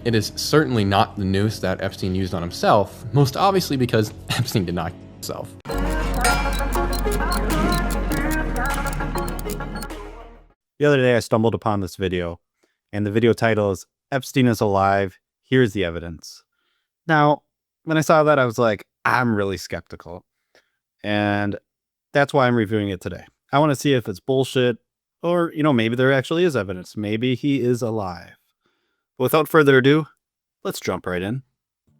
It is certainly not the noose that Epstein used on himself, most obviously because Epstein did not kill himself. The other day I stumbled upon this video, and the video title is Epstein is Alive, Here's the Evidence. Now, when I saw that, I was like, I'm really skeptical. And that's why I'm reviewing it today. I want to see if it's bullshit, or, maybe there actually is evidence. Maybe he is alive. But without further ado, let's jump right in.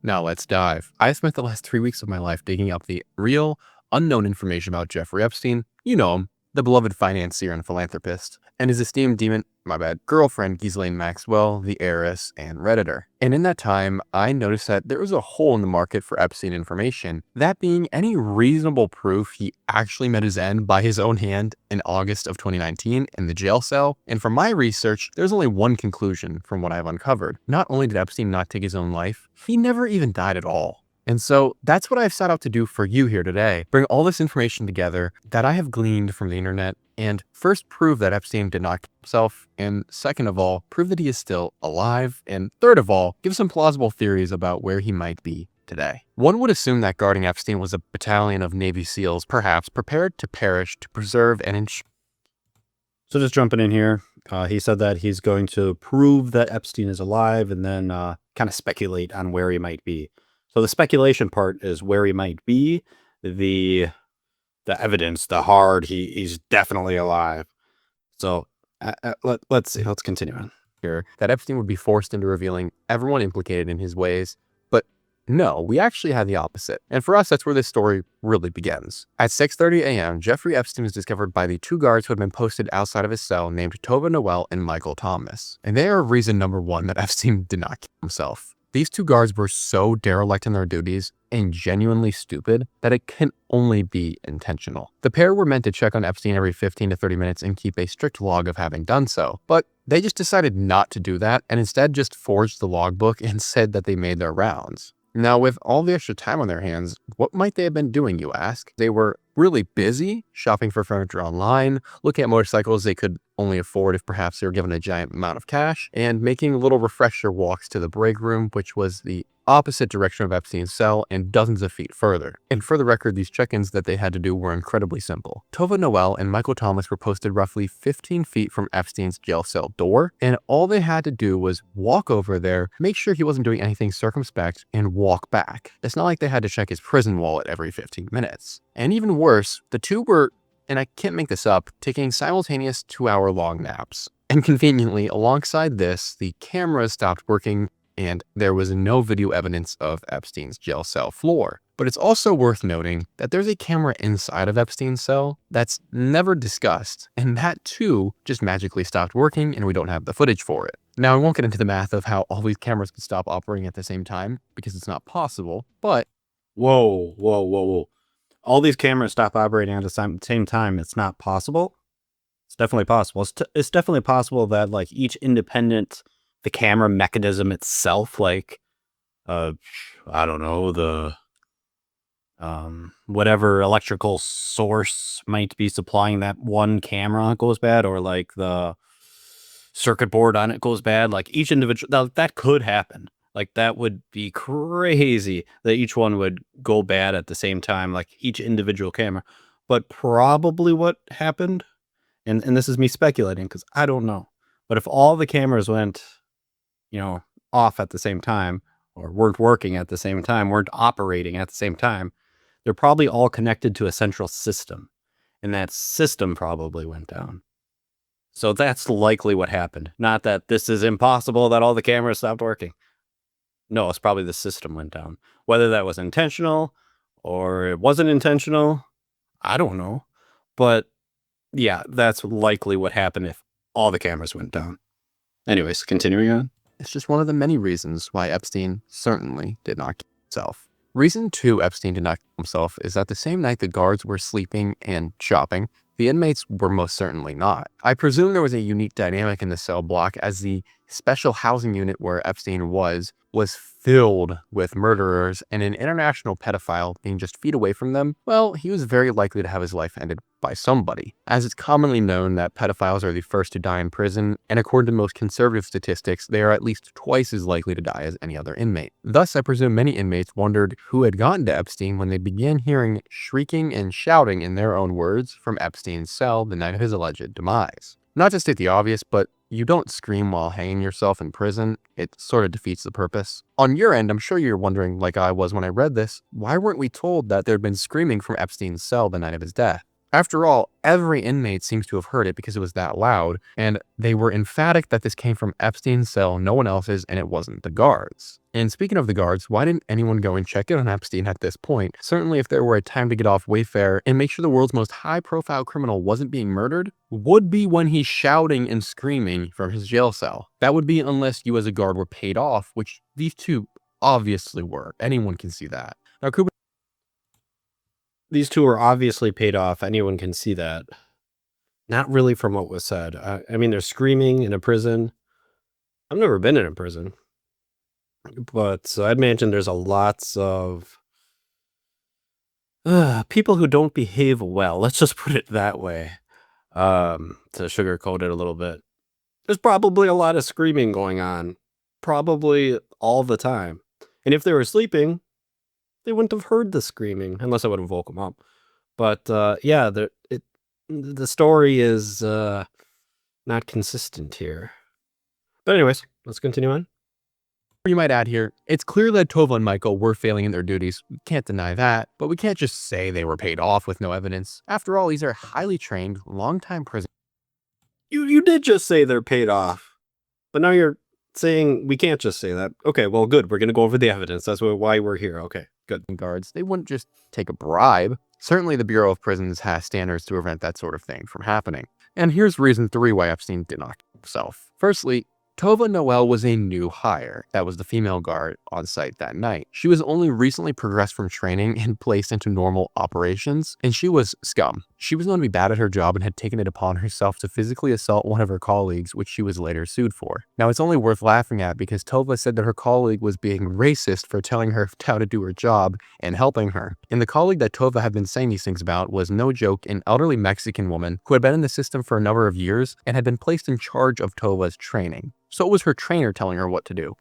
Now let's dive. I spent the last 3 weeks of my life digging up the real, unknown information about Jeffrey Epstein. You know him, the beloved financier and philanthropist, and his esteemed girlfriend Ghislaine Maxwell, the heiress and Redditor. And in that time, I noticed that there was a hole in the market for Epstein information, that being any reasonable proof he actually met his end by his own hand in August of 2019 in the jail cell. And from my research, there's only one conclusion from what I've uncovered. Not only did Epstein not take his own life, he never even died at all. And so that's what I've set out to do for you here today. Bring all this information together that I have gleaned from the internet and first prove that Epstein did not kill himself, and second of all, prove that he is still alive, and third of all, give some plausible theories about where he might be today. One would assume that guarding Epstein was a battalion of Navy SEALs, perhaps prepared to perish to preserve and ensure. So just jumping in here, he said that he's going to prove that Epstein is alive and then kind of speculate on where he might be. So the speculation part is where he might be. The evidence, the hard, he's definitely alive. So let's see. Let's continue on. Here, that Epstein would be forced into revealing everyone implicated in his ways. But no, we actually had the opposite. And for us, that's where this story really begins. At 6:30 a.m., Jeffrey Epstein was discovered by the two guards who had been posted outside of his cell named Tova Noel and Michael Thomas. And they are reason number one that Epstein did not kill himself. These two guards were so derelict in their duties and genuinely stupid that it can only be intentional. The pair were meant to check on Epstein every 15 to 30 minutes and keep a strict log of having done so, but they just decided not to do that and instead just forged the logbook and said that they made their rounds. Now, with all the extra time on their hands, what might they have been doing, you ask? They were really busy shopping for furniture online, looking at motorcycles they could only afford if perhaps they were given a giant amount of cash, and making little refresher walks to the break room, which was the opposite direction of Epstein's cell and dozens of feet further. And for the record, these check-ins that they had to do were incredibly simple. Tova Noel and Michael Thomas were posted roughly 15 feet from Epstein's jail cell door, and all they had to do was walk over there, make sure he wasn't doing anything circumspect, and walk back. It's not like they had to check his prison wallet every 15 minutes. And even worse, the two were, and I can't make this up, taking simultaneous 2-hour-long naps. And conveniently, alongside this, the cameras stopped working and there was no video evidence of Epstein's jail cell floor. But it's also worth noting that there's a camera inside of Epstein's cell that's never discussed, and that too just magically stopped working and we don't have the footage for it. Now, I won't get into the math of how all these cameras could stop operating at the same time because it's not possible, but Whoa. All these cameras stop operating at the same time. It's not possible. It's definitely possible. It's definitely possible that like each independent, the camera mechanism itself, like, I don't know, the, whatever electrical source might be supplying that one camera goes bad, or like the circuit board on it goes bad. Like each individual, that could happen. Like that would be crazy that each one would go bad at the same time, like each individual camera. But probably what happened, and this is me speculating because I don't know, but if all the cameras went, off at the same time, or weren't working at the same time, weren't operating at the same time, they're probably all connected to a central system, and that system probably went down. So that's likely what happened. Not that this is impossible that all the cameras stopped working. No, it's probably the system went down. Whether that was intentional or it wasn't intentional, I don't know. But yeah, that's likely what happened if all the cameras went down. Anyways, continuing on. It's just one of the many reasons why Epstein certainly did not kill himself. Reason 2 Epstein did not kill himself is that the same night the guards were sleeping and shopping, the inmates were most certainly not. I presume there was a unique dynamic in the cell block as the special housing unit where Epstein was filled with murderers, and an international pedophile being just feet away from them, well, he was very likely to have his life ended by somebody. As it's commonly known that pedophiles are the first to die in prison, and according to most conservative statistics, they are at least twice as likely to die as any other inmate. Thus, I presume many inmates wondered who had gotten to Epstein when they began hearing shrieking and shouting in their own words from Epstein's cell the night of his alleged demise. Not to state the obvious, but you don't scream while hanging yourself in prison. It sort of defeats the purpose. On your end, I'm sure you're wondering, like I was when I read this, why weren't we told that there'd been screaming from Epstein's cell the night of his death? After all, every inmate seems to have heard it because it was that loud, and they were emphatic that this came from Epstein's cell, no one else's, and it wasn't the guards. And speaking of the guards, why didn't anyone go and check in on Epstein at this point? Certainly if there were a time to get off Wayfair and make sure the world's most high-profile criminal wasn't being murdered, would be when he's shouting and screaming from his jail cell. That would be unless you as a guard were paid off, which these two obviously were. Anyone can see that. Now, Coop, These two are obviously paid off. Anyone can see that. Not really from what was said. I mean, they're screaming in a prison. I've never been in a prison. But I'd imagine there's a lots of people who don't behave well. Let's just put it that way. To sugarcoat it a little bit. There's probably a lot of screaming going on. Probably all the time. And if they were sleeping, they wouldn't have heard the screaming unless I would have woke them up. But yeah, the story is not consistent here. But anyways, let's continue on. you might add here, it's clear that Tova and Michael were failing in their duties. We can't deny that, but we can't just say they were paid off with no evidence. After all, these are highly trained, long-time prisoners. You did just say they're paid off, but now you're saying we can't just say that. Okay, well, good. We're going to go over the evidence. That's why we're here. Okay, good. Guards, they wouldn't just take a bribe. Certainly the Bureau of Prisons has standards to prevent that sort of thing from happening. And here's reason 3 why Epstein did not kill himself. Firstly, Tova Noel was a new hire. That was the female guard on site that night. She was only recently progressed from training and placed into normal operations, and she was scum. She was known to be bad at her job and had taken it upon herself to physically assault one of her colleagues, which she was later sued for. Now, it's only worth laughing at because Tova said that her colleague was being racist for telling her how to do her job and helping her. And the colleague that Tova had been saying these things about was, no joke, an elderly Mexican woman who had been in the system for a number of years and had been placed in charge of Tova's training. So it was her trainer telling her what to do.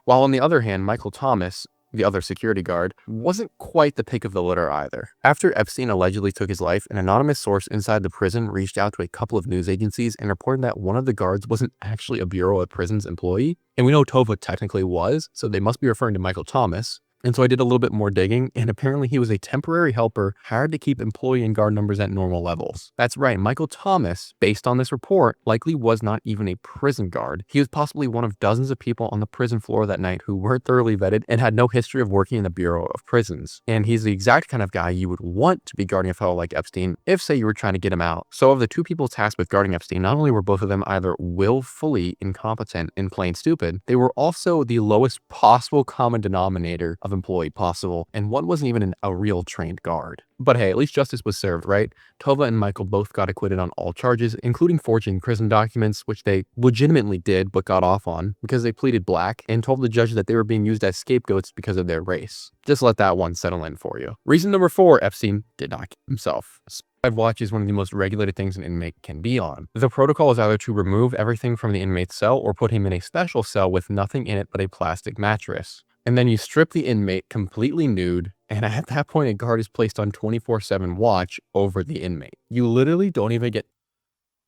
While on the other hand, Michael Thomas, the other security guard, wasn't quite the pick of the litter either. After Epstein allegedly took his life, an anonymous source inside the prison reached out to a couple of news agencies and reported that one of the guards wasn't actually a Bureau of Prisons employee. And we know Tova technically was, so they must be referring to Michael Thomas. And so I did a little bit more digging, and apparently he was a temporary helper hired to keep employee and guard numbers at normal levels. That's right, Michael Thomas, based on this report, likely was not even a prison guard. He was possibly one of dozens of people on the prison floor that night who were thoroughly vetted and had no history of working in the Bureau of Prisons. And he's the exact kind of guy you would want to be guarding a fellow like Epstein if, say, you were trying to get him out. So of the 2 people tasked with guarding Epstein, not only were both of them either willfully incompetent and plain stupid, they were also the lowest possible common denominator of employee possible, and one wasn't even a real trained guard. But hey, at least justice was served, right? Tova and Michael both got acquitted on all charges, including forging prison documents, which they legitimately did but got off on because they pleaded black and told the judge that they were being used as scapegoats because of their race. Just let that one settle in for you. Reason number 4, Epstein did not kill himself. Watch is one of the most regulated things an inmate can be on. The protocol is either to remove everything from the inmate's cell or put him in a special cell with nothing in it but a plastic mattress. And then you strip the inmate completely nude, and at that point a guard is placed on 24/7 watch over the inmate. You literally don't even get...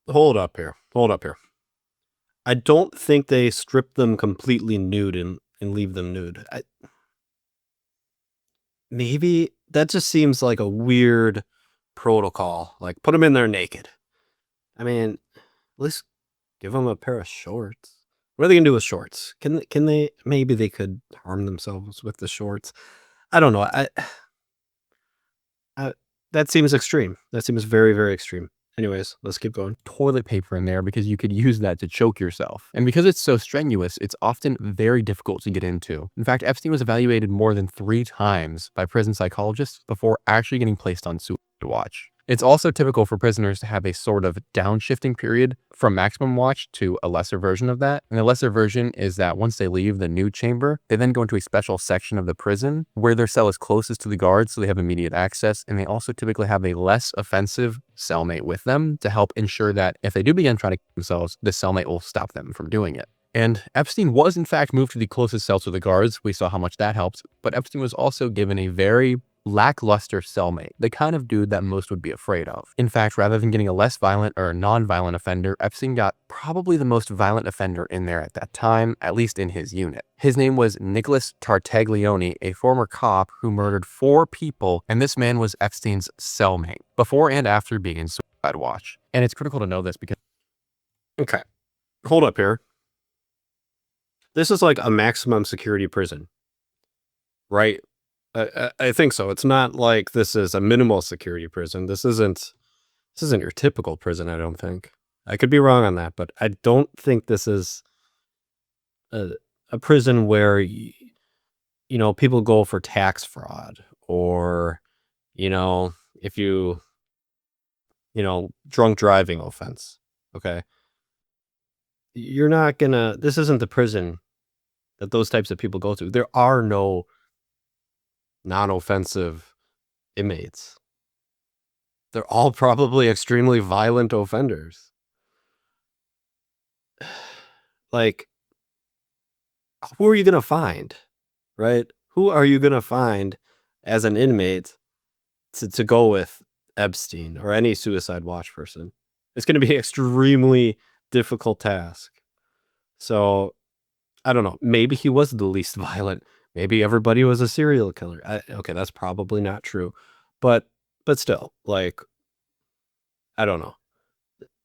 Hold up here. I don't think they strip them completely nude and leave them nude. Maybe that just seems like a weird protocol. Like, put them in there naked. I mean, at least give them a pair of shorts. What are they gonna do with shorts? Can they? Maybe they could harm themselves with the shorts. I don't know. That seems extreme. That seems very, very extreme. Anyways, let's keep going. Toilet paper in there because you could use that to choke yourself. And because it's so strenuous, it's often very difficult to get into. In fact, Epstein was evaluated more than 3 times by prison psychologists before actually getting placed on suicide watch. It's also typical for prisoners to have a sort of downshifting period from maximum watch to a lesser version of that. And the lesser version is that once they leave the new chamber, they then go into a special section of the prison where their cell is closest to the guards, so they have immediate access. And they also typically have a less offensive cellmate with them to help ensure that if they do begin trying to kill themselves, the cellmate will stop them from doing it. And Epstein was in fact moved to the closest cell to the guards. We saw how much that helped. But Epstein was also given a very lackluster cellmate, the kind of dude that most would be afraid of. In fact, rather than getting a less violent or non-violent offender, Epstein got probably the most violent offender in there at that time, at least in his unit. His name was Nicholas Tartaglione, a former cop who murdered 4 people, and this man was Epstein's cellmate before and after being in suicide watch. And it's critical to know this because... Okay, hold up here. This is like a maximum security prison, right? I think so. It's not like this is a minimal security prison. This isn't your typical prison, I don't think. I could be wrong on that, but I don't think this is a prison where, people go for tax fraud or, if drunk driving offense. Okay. You're not gonna, this isn't the prison that those types of people go to. There are no non-offensive inmates. They're all probably extremely violent offenders. Like, who are you going to find, right? Who are you going to find as an inmate to go with Epstein or any suicide watch person? It's going to be an extremely difficult task. So, I don't know. Maybe he was the least violent. Maybe everybody was a serial killer. Okay, that's probably not true. But still, like, I don't know.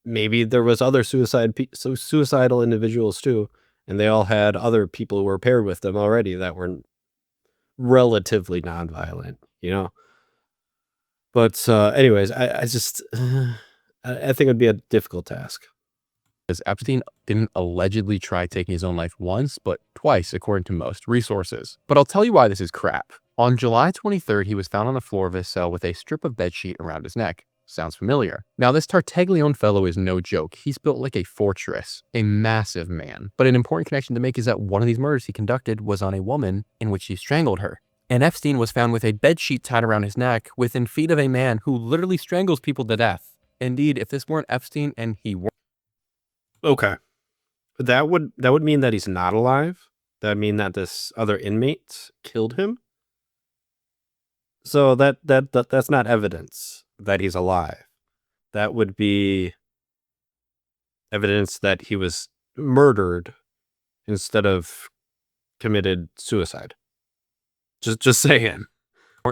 Maybe there was other suicidal individuals too, and they all had other people who were paired with them already that were relatively nonviolent, But anyways, I just I think it'd be a difficult task. Because Epstein didn't allegedly try taking his own life once, but twice, according to most resources. But I'll tell you why this is crap. On July 23rd, he was found on the floor of his cell with a strip of bedsheet around his neck. Sounds familiar. Now, this Tartaglione fellow is no joke. He's built like a fortress, a massive man. But an important connection to make is that one of these murders he conducted was on a woman in which he strangled her. And Epstein was found with a bedsheet tied around his neck within feet of a man who literally strangles people to death. Indeed, if this weren't Epstein and he weren't... Okay. That would mean that he's not alive. That would mean that this other inmate killed him. So that's not evidence that he's alive. That would be evidence that he was murdered instead of committed suicide. Just saying.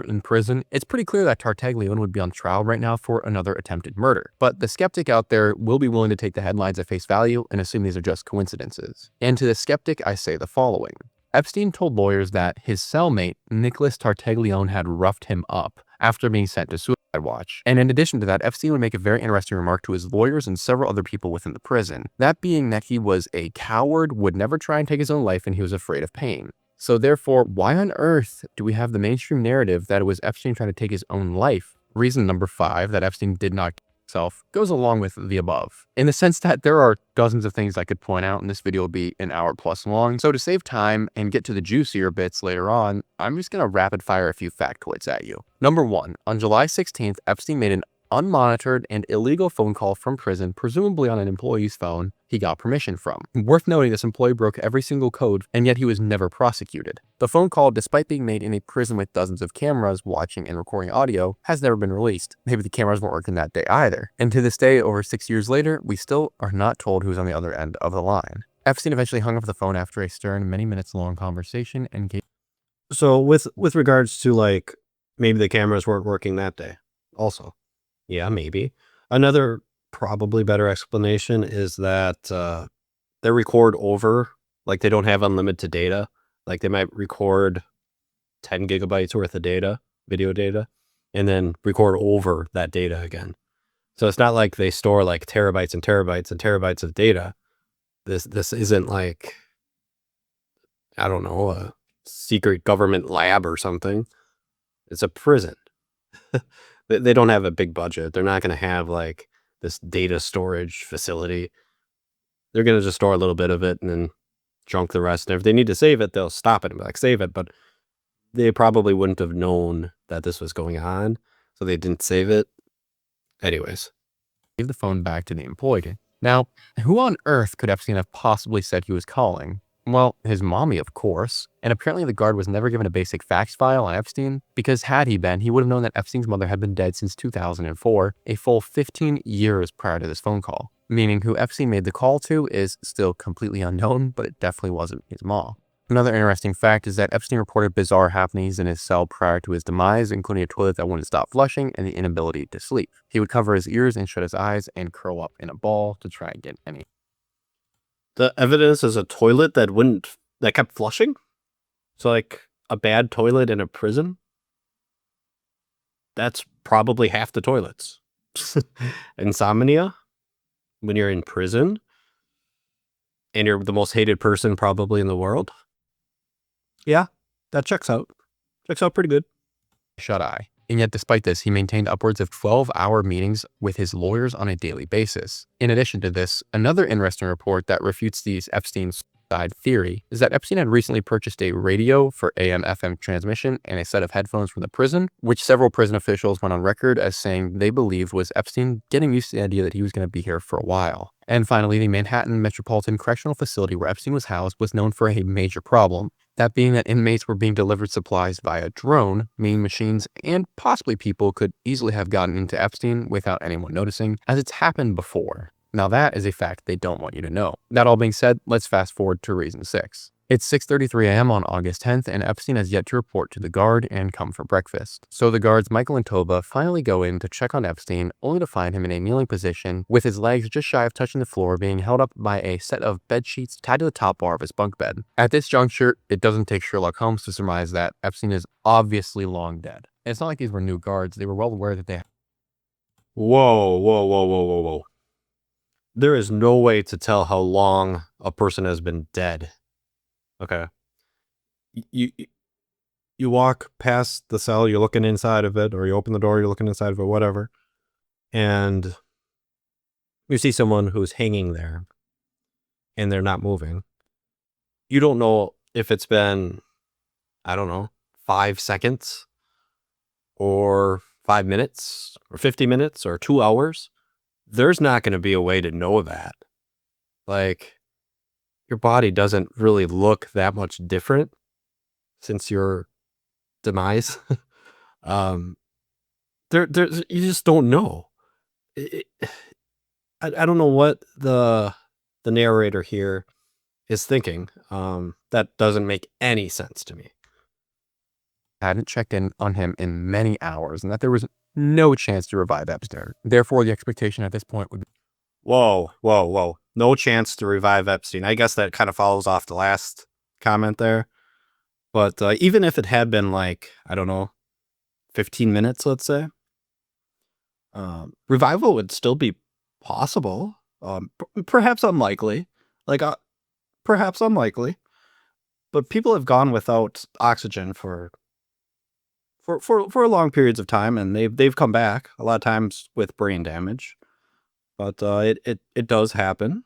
In prison, it's pretty clear that Tartaglione would be on trial right now for another attempted murder. But the skeptic out there will be willing to take the headlines at face value and assume these are just coincidences. And to the skeptic, I say the following. Epstein told lawyers that his cellmate, Nicholas Tartaglione, had roughed him up after being sent to suicide watch. And in addition to that, Epstein would make a very interesting remark to his lawyers and several other people within the prison. That being that he was a coward, would never try and take his own life, and he was afraid of pain. So therefore, why on earth do we have the mainstream narrative that it was Epstein trying to take his own life? Reason number 5, that Epstein did not kill himself, goes along with the above, in the sense that there are dozens of things I could point out, and this video will be an hour plus long. So to save time and get to the juicier bits later on, I'm just going to rapid fire a few factoids at you. Number 1, on July 16th, Epstein made an unmonitored and illegal phone call from prison, presumably on an employee's phone he got permission from. Worth noting, this employee broke every single code, and yet he was never prosecuted. The phone call, despite being made in a prison with dozens of cameras watching and recording audio, has never been released. Maybe the cameras weren't working that day either. And to this day, over 6 years later, we still are not told who's on the other end of the line. Epstein eventually hung up the phone after a stern, many minutes long conversation and gave... So with regards to, like, maybe the cameras weren't working that day also. Yeah, maybe. Another probably better explanation is that they record over, like they don't have unlimited data. Like they might record 10 gigabytes worth of data, video data, and then record over that data again. So it's not like they store like terabytes and terabytes and terabytes of data. This isn't like, I don't know, a secret government lab or something. It's a prison. They don't have a big budget. They're not going to have like this data storage facility. They're going to just store a little bit of it and then chunk the rest. And if they need to save it, they'll stop it and be like, save it. But they probably wouldn't have known that this was going on, so they didn't save it. Anyways. Gave the phone back to the employee. Now, who on earth could Epstein have possibly said he was calling? Well, his mommy, of course. And apparently the guard was never given a basic facts file on Epstein, because had he been, he would have known that Epstein's mother had been dead since 2004, a full 15 years prior to this phone call. Meaning who Epstein made the call to is still completely unknown, but it definitely wasn't his mom. Another interesting fact is that Epstein reported bizarre happenings in his cell prior to his demise, including a toilet that wouldn't stop flushing and the inability to sleep. He would cover his ears and shut his eyes and curl up in a ball to try and get any. The evidence is a toilet that kept flushing? So like a bad toilet in a prison? That's probably half the toilets. Insomnia? When you're in prison? And you're the most hated person probably in the world? Yeah, that checks out. Checks out pretty good. Shut eye. And yet despite this, he maintained upwards of 12-hour meetings with his lawyers on a daily basis. In addition to this, another interesting report that refutes these Epstein's side theory is that Epstein had recently purchased a radio for AM/FM transmission and a set of headphones from the prison, which several prison officials went on record as saying they believed was Epstein getting used to the idea that he was going to be here for a while. And finally, the Manhattan Metropolitan Correctional Facility where Epstein was housed was known for a major problem. That being that inmates were being delivered supplies via drone, meaning machines and possibly people could easily have gotten into Epstein without anyone noticing, as it's happened before. Now that is a fact they don't want you to know. That all being said, let's fast forward to reason 6. It's 6:33 a.m. on August 10th, and Epstein has yet to report to the guard and come for breakfast. So the guards, Michael and Toba, finally go in to check on Epstein, only to find him in a kneeling position, with his legs just shy of touching the floor, being held up by a set of bed sheets tied to the top bar of his bunk bed. At this juncture, it doesn't take Sherlock Holmes to surmise that Epstein is obviously long dead. And it's not like these were new guards. They were well aware that they... Whoa. There is no way to tell how long a person has been dead. Okay. You walk past the cell, you're looking inside of it, or you open the door, you're looking inside of it, whatever. And you see someone who's hanging there and they're not moving. You don't know if it's been, I don't know, 5 seconds or 5 minutes or 50 minutes or 2 hours. There's not going to be a way to know that. Like, your body doesn't really look that much different since your demise. You just don't know. I don't know what the narrator here is thinking. That doesn't make any sense to me. hadn't checked in on him in many hours, and that there was no chance to revive Epstein. Therefore, the expectation at this point would be... Whoa. No chance to revive Epstein. I guess that kind of follows off the last comment there. But even if it had been like, I don't know, 15 minutes, let's say, revival would still be possible. Perhaps unlikely. Perhaps unlikely. But people have gone without oxygen for long periods of time, and they've come back a lot of times with brain damage. But it does happen.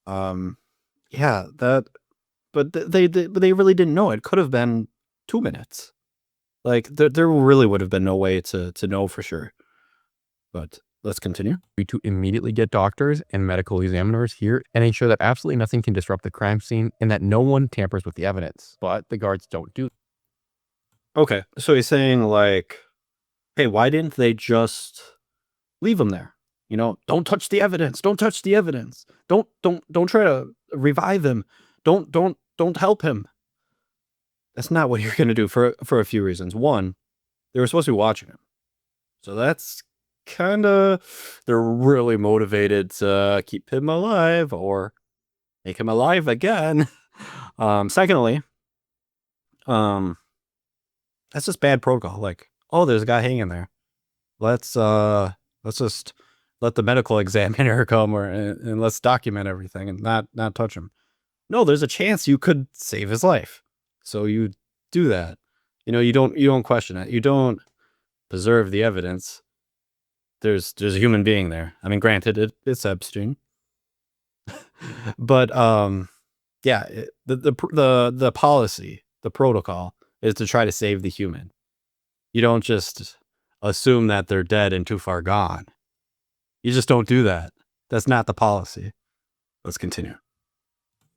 Yeah, that. But they really didn't know. It could have been 2 minutes. Like there really would have been no way to know for sure. But let's continue. To immediately get doctors and medical examiners here and ensure that absolutely nothing can disrupt the crime scene and that no one tampers with the evidence. But the guards don't do that. Okay, so he's saying like, hey, why didn't they just leave him there? You know, don't touch the evidence. Don't touch the evidence. Don't try to revive him. Don't help him. That's not what you're going to do for a few reasons. One, they were supposed to be watching him. So that's kind of, they're really motivated to keep him alive or make him alive again. Secondly, that's just bad protocol. Like, oh, there's a guy hanging there. Let's just let the medical examiner come and let's document everything and not touch him. No, there's a chance you could save his life. So you do that. You know, you don't question it. You don't preserve the evidence, there's a human being there. I mean, granted, it's Epstein, but yeah, the policy, the protocol is to try to save the human. You don't just assume that they're dead and too far gone. You just don't do that. That's not the policy. Let's continue.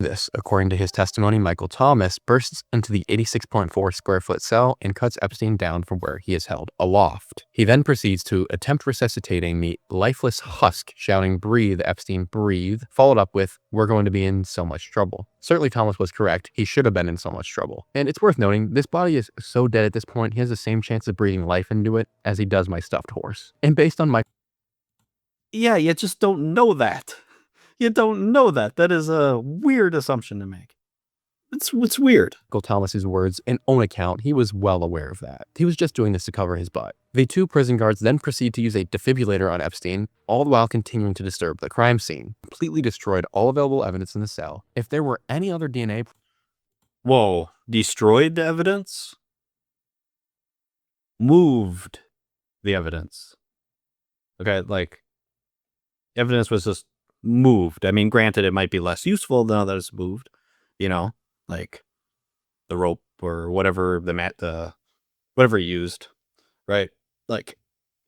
This, according to his testimony, Michael Thomas bursts into the 86.4 square foot cell and cuts Epstein down from where he is held aloft. He then proceeds to attempt resuscitating the lifeless husk, shouting, "Breathe, Epstein, breathe," followed up with, "We're going to be in so much trouble." Certainly Thomas was correct. He should have been in so much trouble. And it's worth noting, this body is so dead at this point, he has the same chance of breathing life into it as he does my stuffed horse. And based on my Yeah, you just don't know that. You don't know that. That is a weird assumption to make. It's weird. Michael Thomas's words and own account, he was well aware of that. He was just doing this to cover his butt. The two prison guards then proceed to use a defibrillator on Epstein, all the while continuing to disturb the crime scene. Completely destroyed all available evidence in the cell. If there were any other DNA... Whoa, destroyed the evidence? Moved the evidence. Okay, like, evidence was just moved. I mean, granted, it might be less useful than others moved, you know, like the rope or whatever whatever he used, right? Like,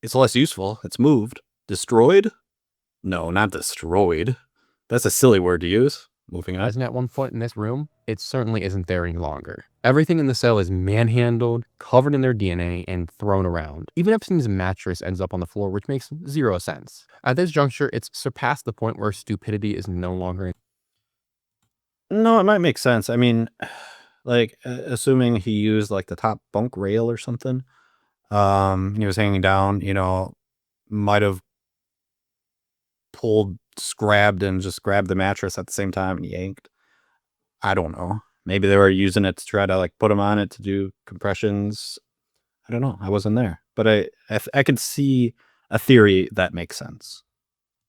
it's less useful. It's moved. Destroyed? No, not destroyed. That's a silly word to use. Moving on. Present at one point in this room, it certainly isn't there any longer. Everything in the cell is manhandled, covered in their DNA, and thrown around. Even Epstein's mattress ends up on the floor, which makes zero sense. At this juncture, it's surpassed the point where stupidity is no longer... No, it might make sense. I mean, like, assuming he used like the top bunk rail or something, he was hanging down, you know, might have grabbed the mattress at the same time and yanked. I don't know. Maybe they were using it to try to like put him on it to do compressions. I don't know. I wasn't there, but I could see a theory that makes sense.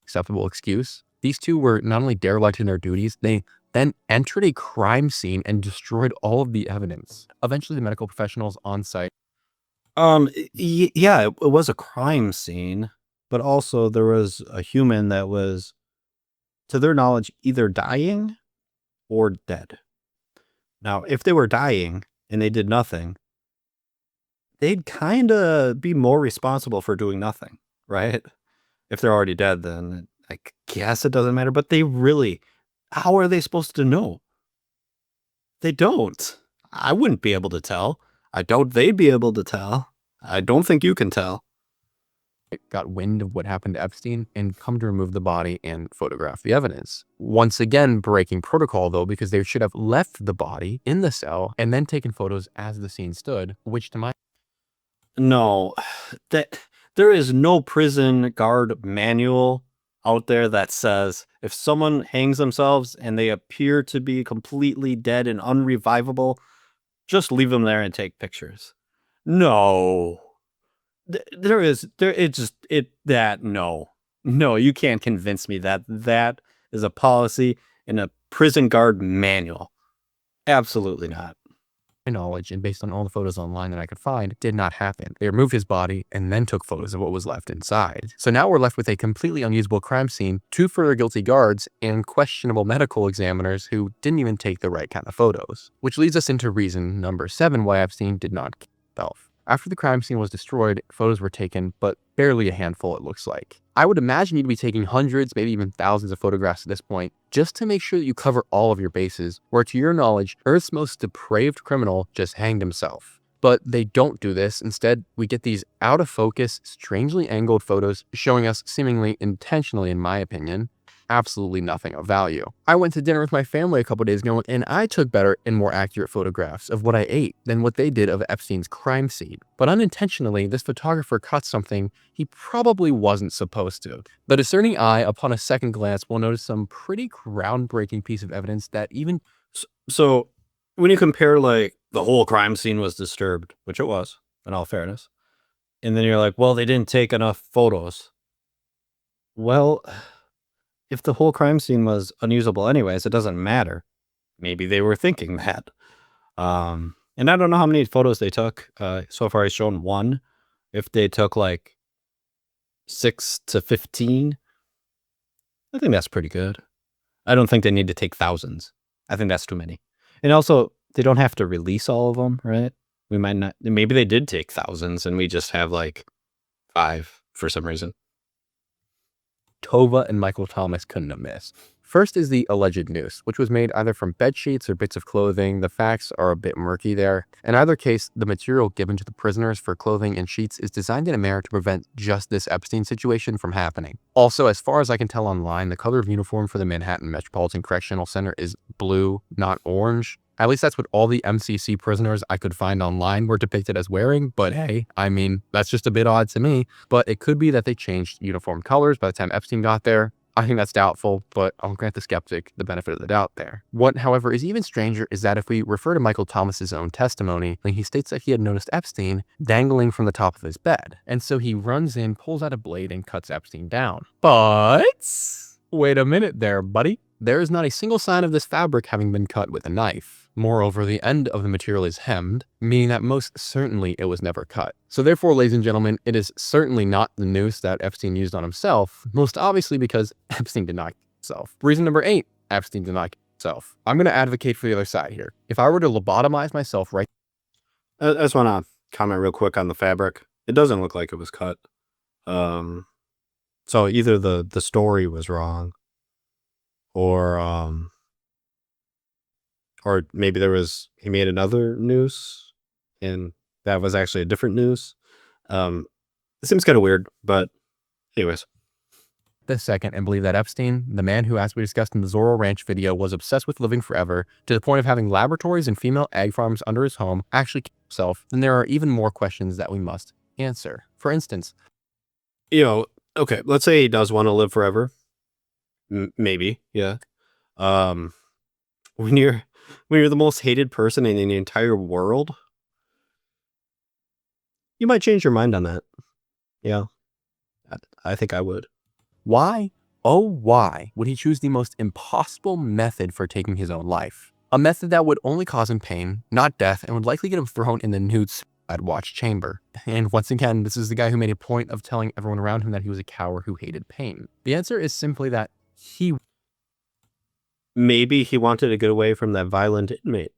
Acceptable excuse. These two were not only derelict in their duties, they then entered a crime scene and destroyed all of the evidence. Eventually, the medical professionals on site... Yeah, it was a crime scene, but also there was a human that was, to their knowledge, either dying or dead. Now, if they were dying and they did nothing, they'd kind of be more responsible for doing nothing, right? If they're already dead, then I guess it doesn't matter, but how are they supposed to know? They don't. I wouldn't be able to tell. I doubt they'd be able to tell. I don't think you can tell. Got wind of what happened to Epstein and come to remove the body and photograph the evidence. Once again, breaking protocol though, because they should have left the body in the cell and then taken photos as the scene stood, which to my... No, there is no prison guard manual out there that says if someone hangs themselves and they appear to be completely dead and unrevivable, just leave them there and take pictures. No. No, you can't convince me that is a policy in a prison guard manual. Absolutely not. My knowledge, and based on all the photos online that I could find, did not happen. They removed his body and then took photos of what was left inside. So now we're left with a completely unusable crime scene, two further guilty guards, and questionable medical examiners who didn't even take the right kind of photos. Which leads us into reason number 7 why Epstein did not kill himself. After the crime scene was destroyed, photos were taken, but barely a handful it looks like. I would imagine you'd be taking hundreds, maybe even thousands of photographs at this point, just to make sure that you cover all of your bases, where to your knowledge, Earth's most depraved criminal just hanged himself. But they don't do this. Instead, we get these out of focus, strangely angled photos showing us seemingly intentionally, in my opinion, absolutely nothing of value. I went to dinner with my family a couple days ago and I took better and more accurate photographs of what I ate than what they did of Epstein's crime scene. But unintentionally, this photographer caught something he probably wasn't supposed to. The discerning eye, upon a second glance, will notice some pretty groundbreaking piece of evidence that even... So when you compare like the whole crime scene was disturbed, which it was, in all fairness, and then you're like, well, they didn't take enough photos. Well, if the whole crime scene was unusable anyways, it doesn't matter. Maybe they were thinking that. And I don't know how many photos they took. So far, I've shown one. If they took like 6 to 15, I think that's pretty good. I don't think they need to take thousands. I think that's too many. And also, they don't have to release all of them, right? We might not. Maybe they did take thousands and we just have like 5 for some reason. Tova and Michael Thomas couldn't have missed. First is the alleged noose, which was made either from bed sheets or bits of clothing. The facts are a bit murky there. In either case, the material given to the prisoners for clothing and sheets is designed in a manner to prevent just this Epstein situation from happening. Also, as far as I can tell online, the color of uniform for the Manhattan Metropolitan Correctional Center is blue, not orange. At least that's what all the MCC prisoners I could find online were depicted as wearing, but hey, I mean, that's just a bit odd to me. But it could be that they changed uniform colors by the time Epstein got there. I think that's doubtful, but I'll grant the skeptic the benefit of the doubt there. What, however, is even stranger is that if we refer to Michael Thomas's own testimony, he states that he had noticed Epstein dangling from the top of his bed. And so he runs in, pulls out a blade, and cuts Epstein down. But wait a minute there, buddy. There is not a single sign of this fabric having been cut with a knife. Moreover, the end of the material is hemmed, meaning that most certainly it was never cut. So therefore, ladies and gentlemen, it is certainly not the noose that Epstein used on himself, most obviously because Epstein did not kill himself. Reason number 8, Epstein did not kill himself. I'm going to advocate for the other side here. If I were to lobotomize myself right... I just want to comment real quick on the fabric. It doesn't look like it was cut. So either the story was wrong, or maybe he made another noose and that was actually a different noose. It seems kind of weird, but anyways. The second, and believe that Epstein, the man who, as we discussed in the Zorro Ranch video, was obsessed with living forever to the point of having laboratories and female egg farms under his home, actually killed himself, then there are even more questions that we must answer. For instance, okay, let's say he does want to live forever. Maybe, yeah. When you're the most hated person in the entire world, you might change your mind on that. Yeah, I think I would. Why, oh why, would he choose the most impossible method for taking his own life? A method that would only cause him pain, not death, and would likely get him thrown in the nude suicide watch chamber. And once again, this is the guy who made a point of telling everyone around him that he was a coward who hated pain. The answer is simply that maybe he wanted to get away from that violent inmate.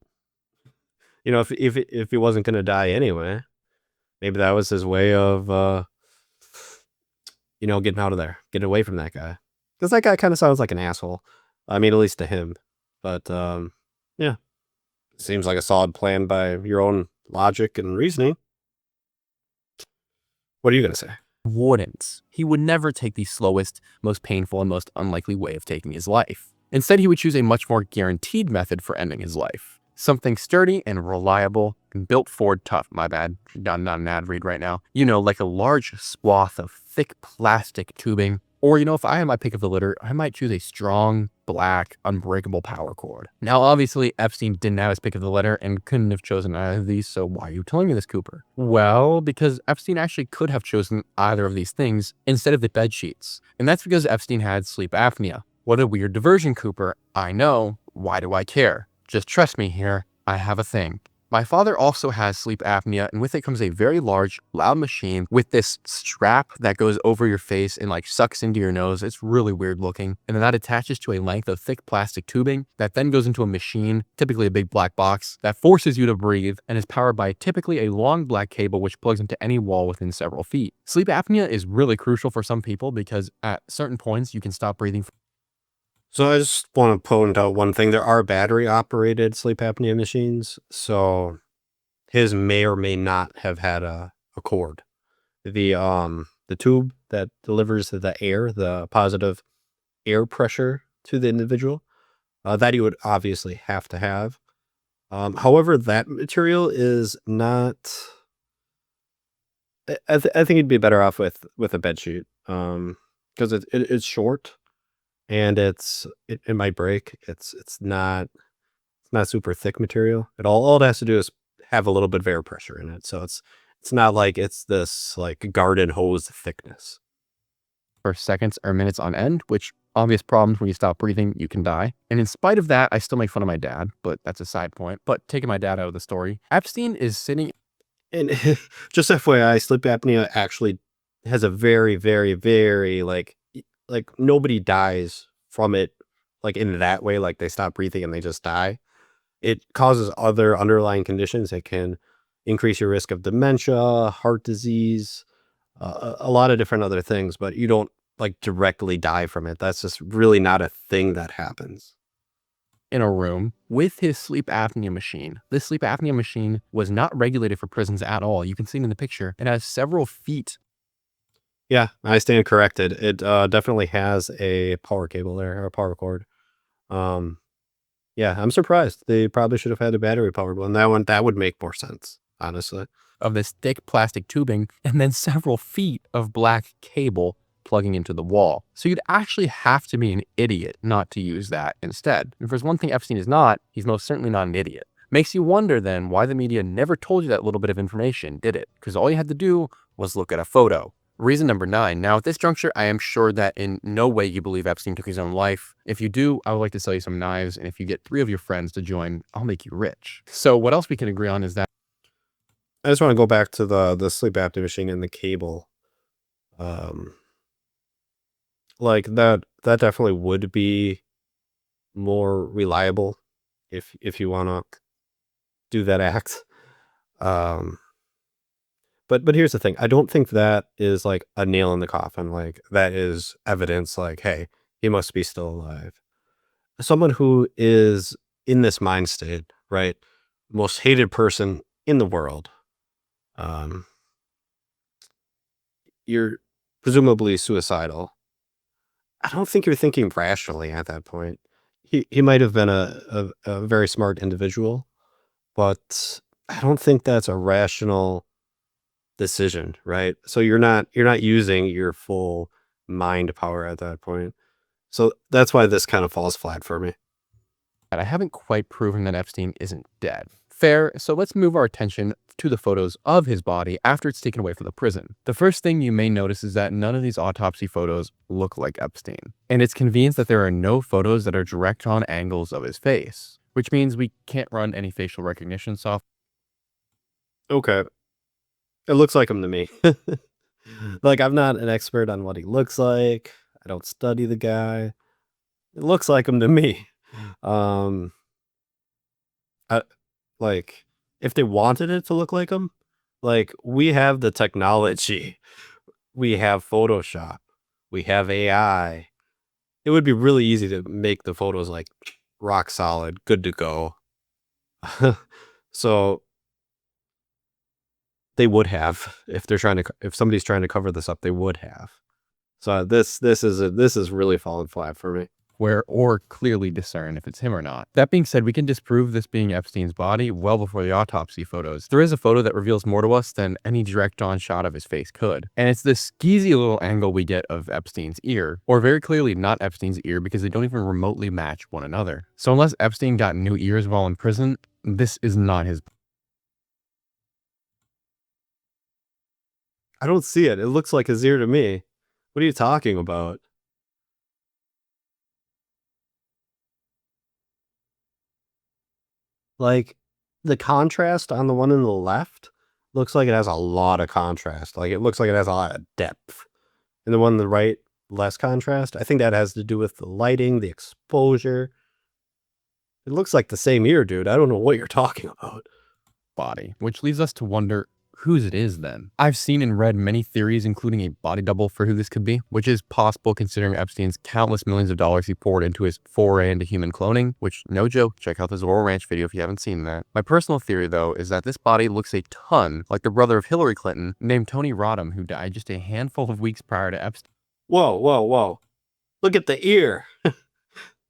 If he wasn't going to die anyway, maybe that was his way of getting out of there, getting away from that guy. Because that guy kind of sounds like an asshole. I mean, at least to him. But, yeah. Seems like a solid plan by your own logic and reasoning. What are you going to say? Wouldn't. He would never take the slowest, most painful, and most unlikely way of taking his life. Instead, he would choose a much more guaranteed method for ending his life. Something sturdy and reliable, and built Ford tough, my bad, not an ad read right now. Like a large swath of thick plastic tubing. Or, if I had my pick of the litter, I might choose a strong, black, unbreakable power cord. Now, obviously, Epstein didn't have his pick of the litter and couldn't have chosen either of these, so why are you telling me this, Cooper? Well, because Epstein actually could have chosen either of these things instead of the bed sheets. And that's because Epstein had sleep apnea. What a weird diversion, Cooper. I know. Why do I care? Just trust me here. I have a thing. My father also has sleep apnea, and with it comes a very large, loud machine with this strap that goes over your face and sucks into your nose. It's really weird looking. And then that attaches to a length of thick plastic tubing that then goes into a machine, typically a big black box, that forces you to breathe and is powered by typically a long black cable which plugs into any wall within several feet. Sleep apnea is really crucial for some people because at certain points you can stop breathing. So I just want to point out one thing. There are battery-operated sleep apnea machines, so his may or may not have had a cord. The tube that delivers the air, the positive air pressure to the individual, that he would obviously have to have. However, that material is not... I think he'd be better off with a bedsheet, because it's short. And it might break. It's not super thick material. All it has to do is have a little bit of air pressure in it. So it's not like it's this garden hose thickness. For seconds or minutes on end, which obvious problems when you stop breathing, you can die. And in spite of that, I still make fun of my dad, but that's a side point. But taking my dad out of the story, Epstein is sitting And just FYI, sleep apnea actually has a very, very, very like nobody dies from it like in that way, like they stop breathing and they just die. It causes other underlying conditions that can increase your risk of dementia, heart disease, a lot of different other things, but you don't like directly die from it. That's just really not a thing that happens. In a room with his sleep apnea machine. This sleep apnea machine was not regulated for prisons at all. You can see it in the picture. It has several feet. Yeah, I stand corrected. It definitely has a power cable there or a power cord. Um, yeah, I'm surprised. They probably should have had a battery powered one. That would make more sense, honestly. Of this thick plastic tubing, and then several feet of black cable plugging into the wall. So you'd actually have to be an idiot not to use that instead. And if there's one thing Epstein is not, he's most certainly not an idiot. Makes you wonder then why the media never told you that little bit of information, did it? Because all you had to do was look at a photo. Reason number 9. Now, at this juncture, I am sure that in no way you believe Epstein took his own life. If you do, I would like to sell you some knives, and if you get 3 of your friends to join, I'll make you rich. So what else we can agree on is that I just want to go back to the sleep apnea machine and the cable. Like that definitely would be more reliable if you want to do that act. Um, but here's the thing. I don't think that is like a nail in the coffin. Like that is evidence like, hey, he must be still alive. Someone who is in this mind state, right? Most hated person in the world. Um, you're presumably suicidal. I don't think you're thinking rationally at that point. He might have been a very smart individual, but I don't think that's a rational decision, right? So you're not using your full mind power at that point. So that's why this kind of falls flat for me. I haven't quite proven that Epstein isn't dead. Fair, so let's move our attention to the photos of his body after it's taken away from the prison. The first thing you may notice is that none of these autopsy photos look like Epstein. And it's convenient that there are no photos that are direct on angles of his face, which means we can't run any facial recognition software. Okay. It looks like him to me. Like I'm not an expert on what he looks like. I don't study the guy. It looks like him to me. Um I, like if they wanted it to look like him, like we have the technology. We have Photoshop. We have AI. It would be really easy to make the photos like rock solid, good to go. So they would have if somebody's trying to cover this up, they would have. So this is really falling flat for me. Or clearly discern if it's him or not. That being said, we can disprove this being Epstein's body well before the autopsy photos. There is a photo that reveals more to us than any direct-on shot of his face could. And it's this skeezy little angle we get of Epstein's ear, or very clearly not Epstein's ear because they don't even remotely match one another. So unless Epstein got new ears while in prison, this is not his. I don't see it. It looks like his ear to me. What are you talking about? Like the contrast on the one in the left looks like it has a lot of contrast. Like it looks like it has a lot of depth. And the one on the right, less contrast. I think that has to do with the lighting, the exposure. It looks like the same ear, dude. I don't know what you're talking about. Body, which leads us to wonder whose it is then. I've seen and read many theories, including a body double for who this could be, which is possible considering Epstein's countless millions of dollars he poured into his foray into human cloning, which, no joke, check out the Zorro Ranch video if you haven't seen that. My personal theory, though, is that this body looks a ton like the brother of Hillary Clinton, named Tony Rodham, who died just a handful of weeks prior to Epstein. Whoa, whoa, whoa. Look at the ear.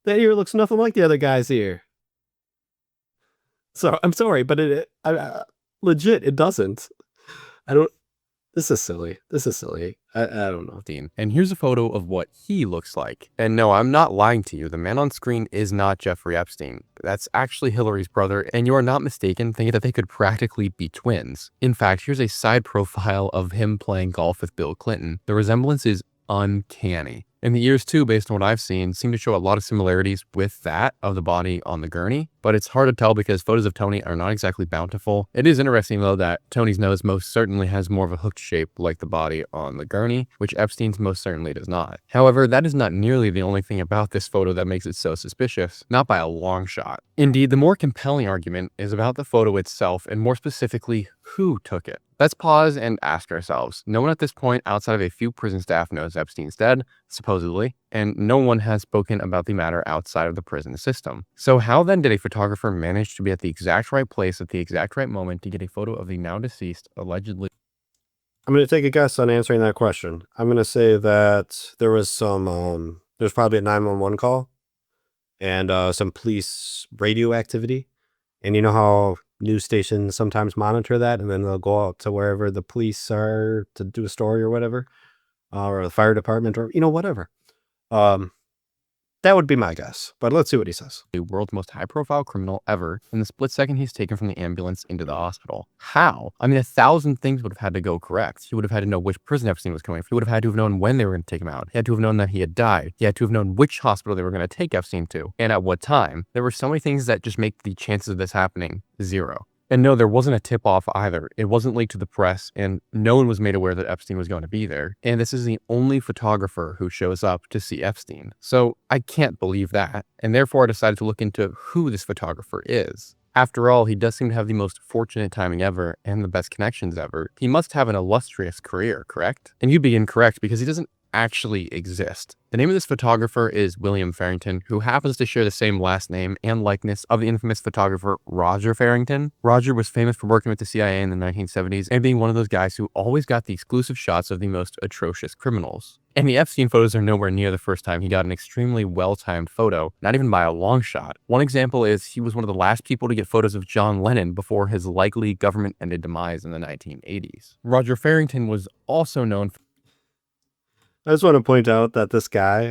That ear looks nothing like the other guy's ear. So I'm sorry, but legit, it doesn't. I don't. This is silly. This is silly. I don't know. And here's a photo of what he looks like. And no, I'm not lying to you. The man on screen is not Jeffrey Epstein. That's actually Hillary's brother, and you are not mistaken thinking that they could practically be twins. In fact, here's a side profile of him playing golf with Bill Clinton. The resemblance is uncanny. And the ears too, based on what I've seen, seem to show a lot of similarities with that of the body on the gurney. but it's hard to tell because photos of Tony are not exactly bountiful. It is interesting though that Tony's nose most certainly has more of a hooked shape like the body on the gurney, which Epstein's most certainly does not. However, that is not nearly the only thing about this photo that makes it so suspicious, not by a long shot. Indeed, the more compelling argument is about the photo itself, and more specifically, who took it. Let's pause and ask ourselves. No one at this point outside of a few prison staff knows Epstein's dead, supposedly, and no one has spoken about the matter outside of the prison system. So how then did a photographer manage to be at the exact right place at the exact right moment to get a photo of the now deceased, allegedly? I'm going to take a guess on answering that question. I'm going to say that there was there's probably a 911 call and some police radio activity. And you know how news stations sometimes monitor that, and then they'll go out to wherever the police are to do a story or whatever, or the fire department, or whatever. That would be my guess, but let's see what he says. The world's most high-profile criminal ever in the split second he's taken from the ambulance into the hospital. How? I mean, 1,000 things would have had to go correct. He would have had to know which prison Epstein was coming from. He would have had to have known when they were going to take him out. He had to have known that he had died. He had to have known which hospital they were going to take Epstein to, and at what time. There were so many things that just make the chances of this happening 0. And no, there wasn't a tip-off either. It wasn't leaked to the press, and no one was made aware that Epstein was going to be there. And this is the only photographer who shows up to see Epstein. So I can't believe that, and therefore I decided to look into who this photographer is. After all, he does seem to have the most fortunate timing ever and the best connections ever. He must have an illustrious career, correct? And you'd be incorrect because he doesn't actually exist. The name of this photographer is William Farrington, who happens to share the same last name and likeness of the infamous photographer Roger Farrington. Roger was famous for working with the CIA in the 1970s and being one of those guys who always got the exclusive shots of the most atrocious criminals. And the Epstein photos are nowhere near the first time he got an extremely well-timed photo, not even by a long shot. One example is he was one of the last people to get photos of John Lennon before his likely government-ended demise in the 1980s. Roger Farrington was also known for I just want to point out that this guy,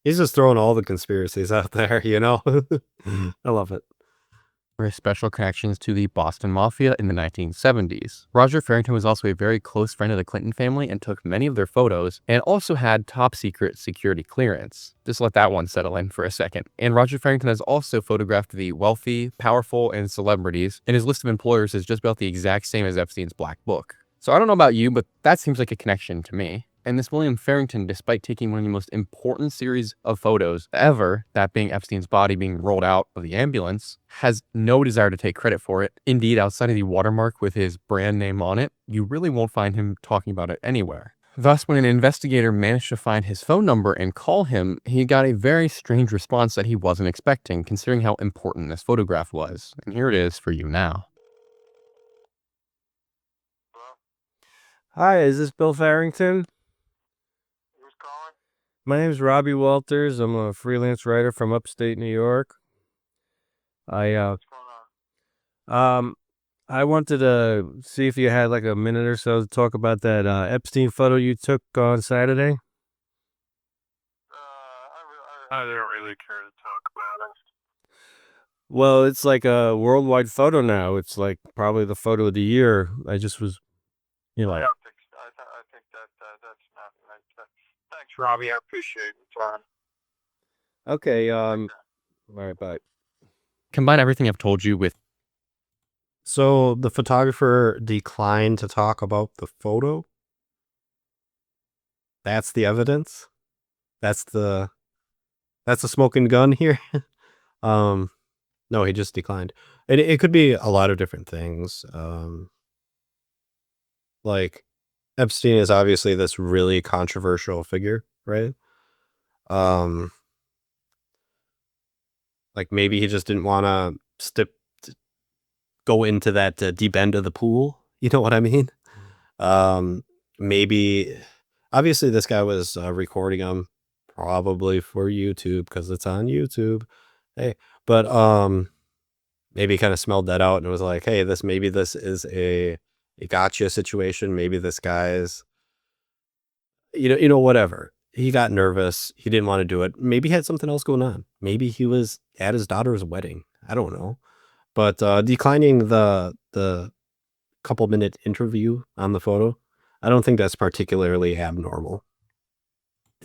he's just throwing all the conspiracies out there, I love it. his special connections to the Boston Mafia in the 1970s. Roger Farrington was also a very close friend of the Clinton family and took many of their photos, and also had top secret security clearance. Just let that one settle in for a second. And Roger Farrington has also photographed the wealthy, powerful, and celebrities, and his list of employers is just about the exact same as Epstein's Black Book. So I don't know about you, but that seems like a connection to me. And this William Farrington, despite taking one of the most important series of photos ever, that being Epstein's body being rolled out of the ambulance, has no desire to take credit for it. Indeed, outside of the watermark with his brand name on it, you really won't find him talking about it anywhere. Thus, when an investigator managed to find his phone number and call him, he got a very strange response that he wasn't expecting, considering how important this photograph was. And here it is for you now. Hi, is this Bill Farrington? Who's calling? My name's Robbie Walters. I'm a freelance writer from upstate New York. What's going on? I wanted to see if you had like a minute or so to talk about that Epstein photo you took on Saturday. I don't really care to talk about it. Well, it's like a worldwide photo now. It's like probably the photo of the year. I just was, I don't think so. I think that's not right. Thanks, Robbie. I appreciate your time. okay. All right, bye. Combine everything I've told you with So the photographer declined to talk about the photo. That's the evidence. That's the smoking gun here. No, he just declined. And it could be a lot of different things. Like Epstein is obviously this really controversial figure, right? Like maybe he just didn't want to go into that deep end of the pool. You know what I mean? Maybe, obviously this guy was recording him probably for YouTube because it's on YouTube. Hey, but maybe kind of smelled that out and was like, hey, maybe this is a gotcha situation. Maybe this guy's, whatever. He got nervous. He didn't want to do it. Maybe he had something else going on. Maybe he was at his daughter's wedding. I don't know. But declining the couple-minute interview on the photo, I don't think that's particularly abnormal.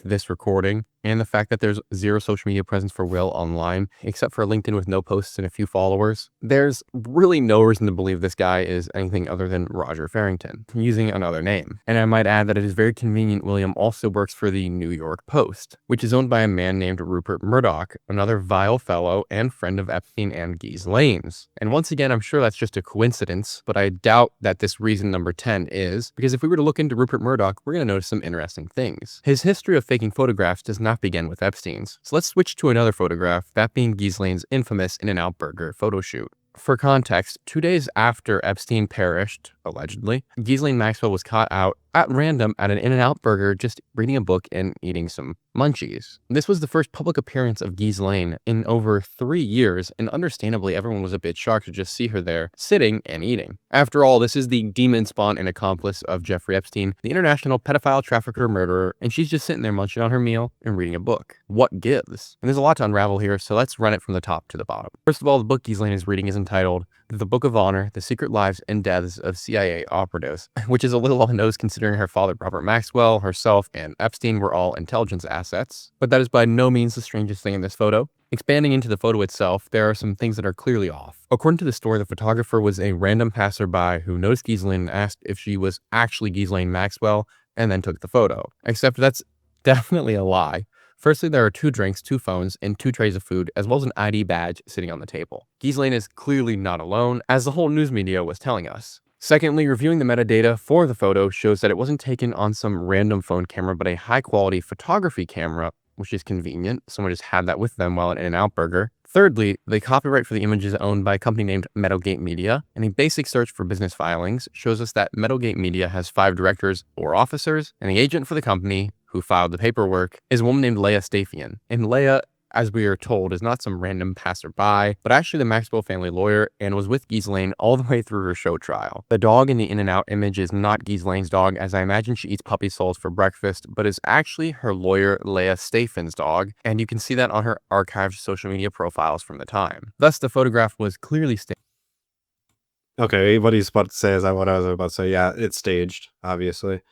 this recording and the fact that there's zero social media presence for Will online, except for LinkedIn with no posts and a few followers, there's really no reason to believe this guy is anything other than Roger Farrington, using another name. And I might add that it is very convenient William also works for the New York Post, which is owned by a man named Rupert Murdoch, another vile fellow and friend of Epstein and Ghislaine's. And once again, I'm sure that's just a coincidence, but I doubt that this reason number 10 is, because if we were to look into Rupert Murdoch, we're going to notice some interesting things. His history of faking photographs does not begin with Epstein's. So let's switch to another photograph, that being Ghislaine's infamous In-N-Out Burger photo shoot. For context, 2 days after Epstein perished, allegedly, Ghislaine Maxwell was caught out at random at an In-N-Out Burger just reading a book and eating some munchies. This was the first public appearance of Ghislaine in over 3 years, and understandably everyone was a bit shocked to just see her there, sitting and eating. After all, this is the demon spawn and accomplice of Jeffrey Epstein, the international pedophile trafficker murderer, and she's just sitting there munching on her meal and reading a book. What gives? And there's a lot to unravel here, so let's run it from the top to the bottom. First of all, the book Ghislaine is reading is entitled The Book of Honor, The Secret Lives and Deaths of CIA Operatives, which is a little on the nose considering her father Robert Maxwell, herself, and Epstein were all intelligence assets. But that is by no means the strangest thing in this photo. Expanding into the photo itself, there are some things that are clearly off. According to the story, the photographer was a random passerby who noticed Ghislaine and asked if she was actually Ghislaine Maxwell, and then took the photo. Except that's definitely a lie. Firstly, there are 2 drinks, 2 phones, and 2 trays of food, as well as an ID badge sitting on the table. Ghislaine is clearly not alone, as the whole news media was telling us. Secondly, reviewing the metadata for the photo shows that it wasn't taken on some random phone camera, but a high-quality photography camera, which is convenient. Someone just had that with them while at In-N-Out Burger. Thirdly, the copyright for the image is owned by a company named Meadowgate Media, and a basic search for business filings shows us that Meadowgate Media has 5 directors or officers, and the agent for the company, who filed the paperwork, is a woman named Leah Staphian. And Leah, as we are told, is not some random passerby, but actually the Maxwell family lawyer, and was with Ghislaine all the way through her show trial. The dog in the In-N-Out image is not Ghislaine's dog, as I imagine she eats puppy souls for breakfast, but is actually her lawyer Leah Staphian's dog, and you can see that on her archived social media profiles from the time. Thus, the photograph was clearly staged. Okay, what he's about to say is what I was about to say. Yeah, it's staged, obviously.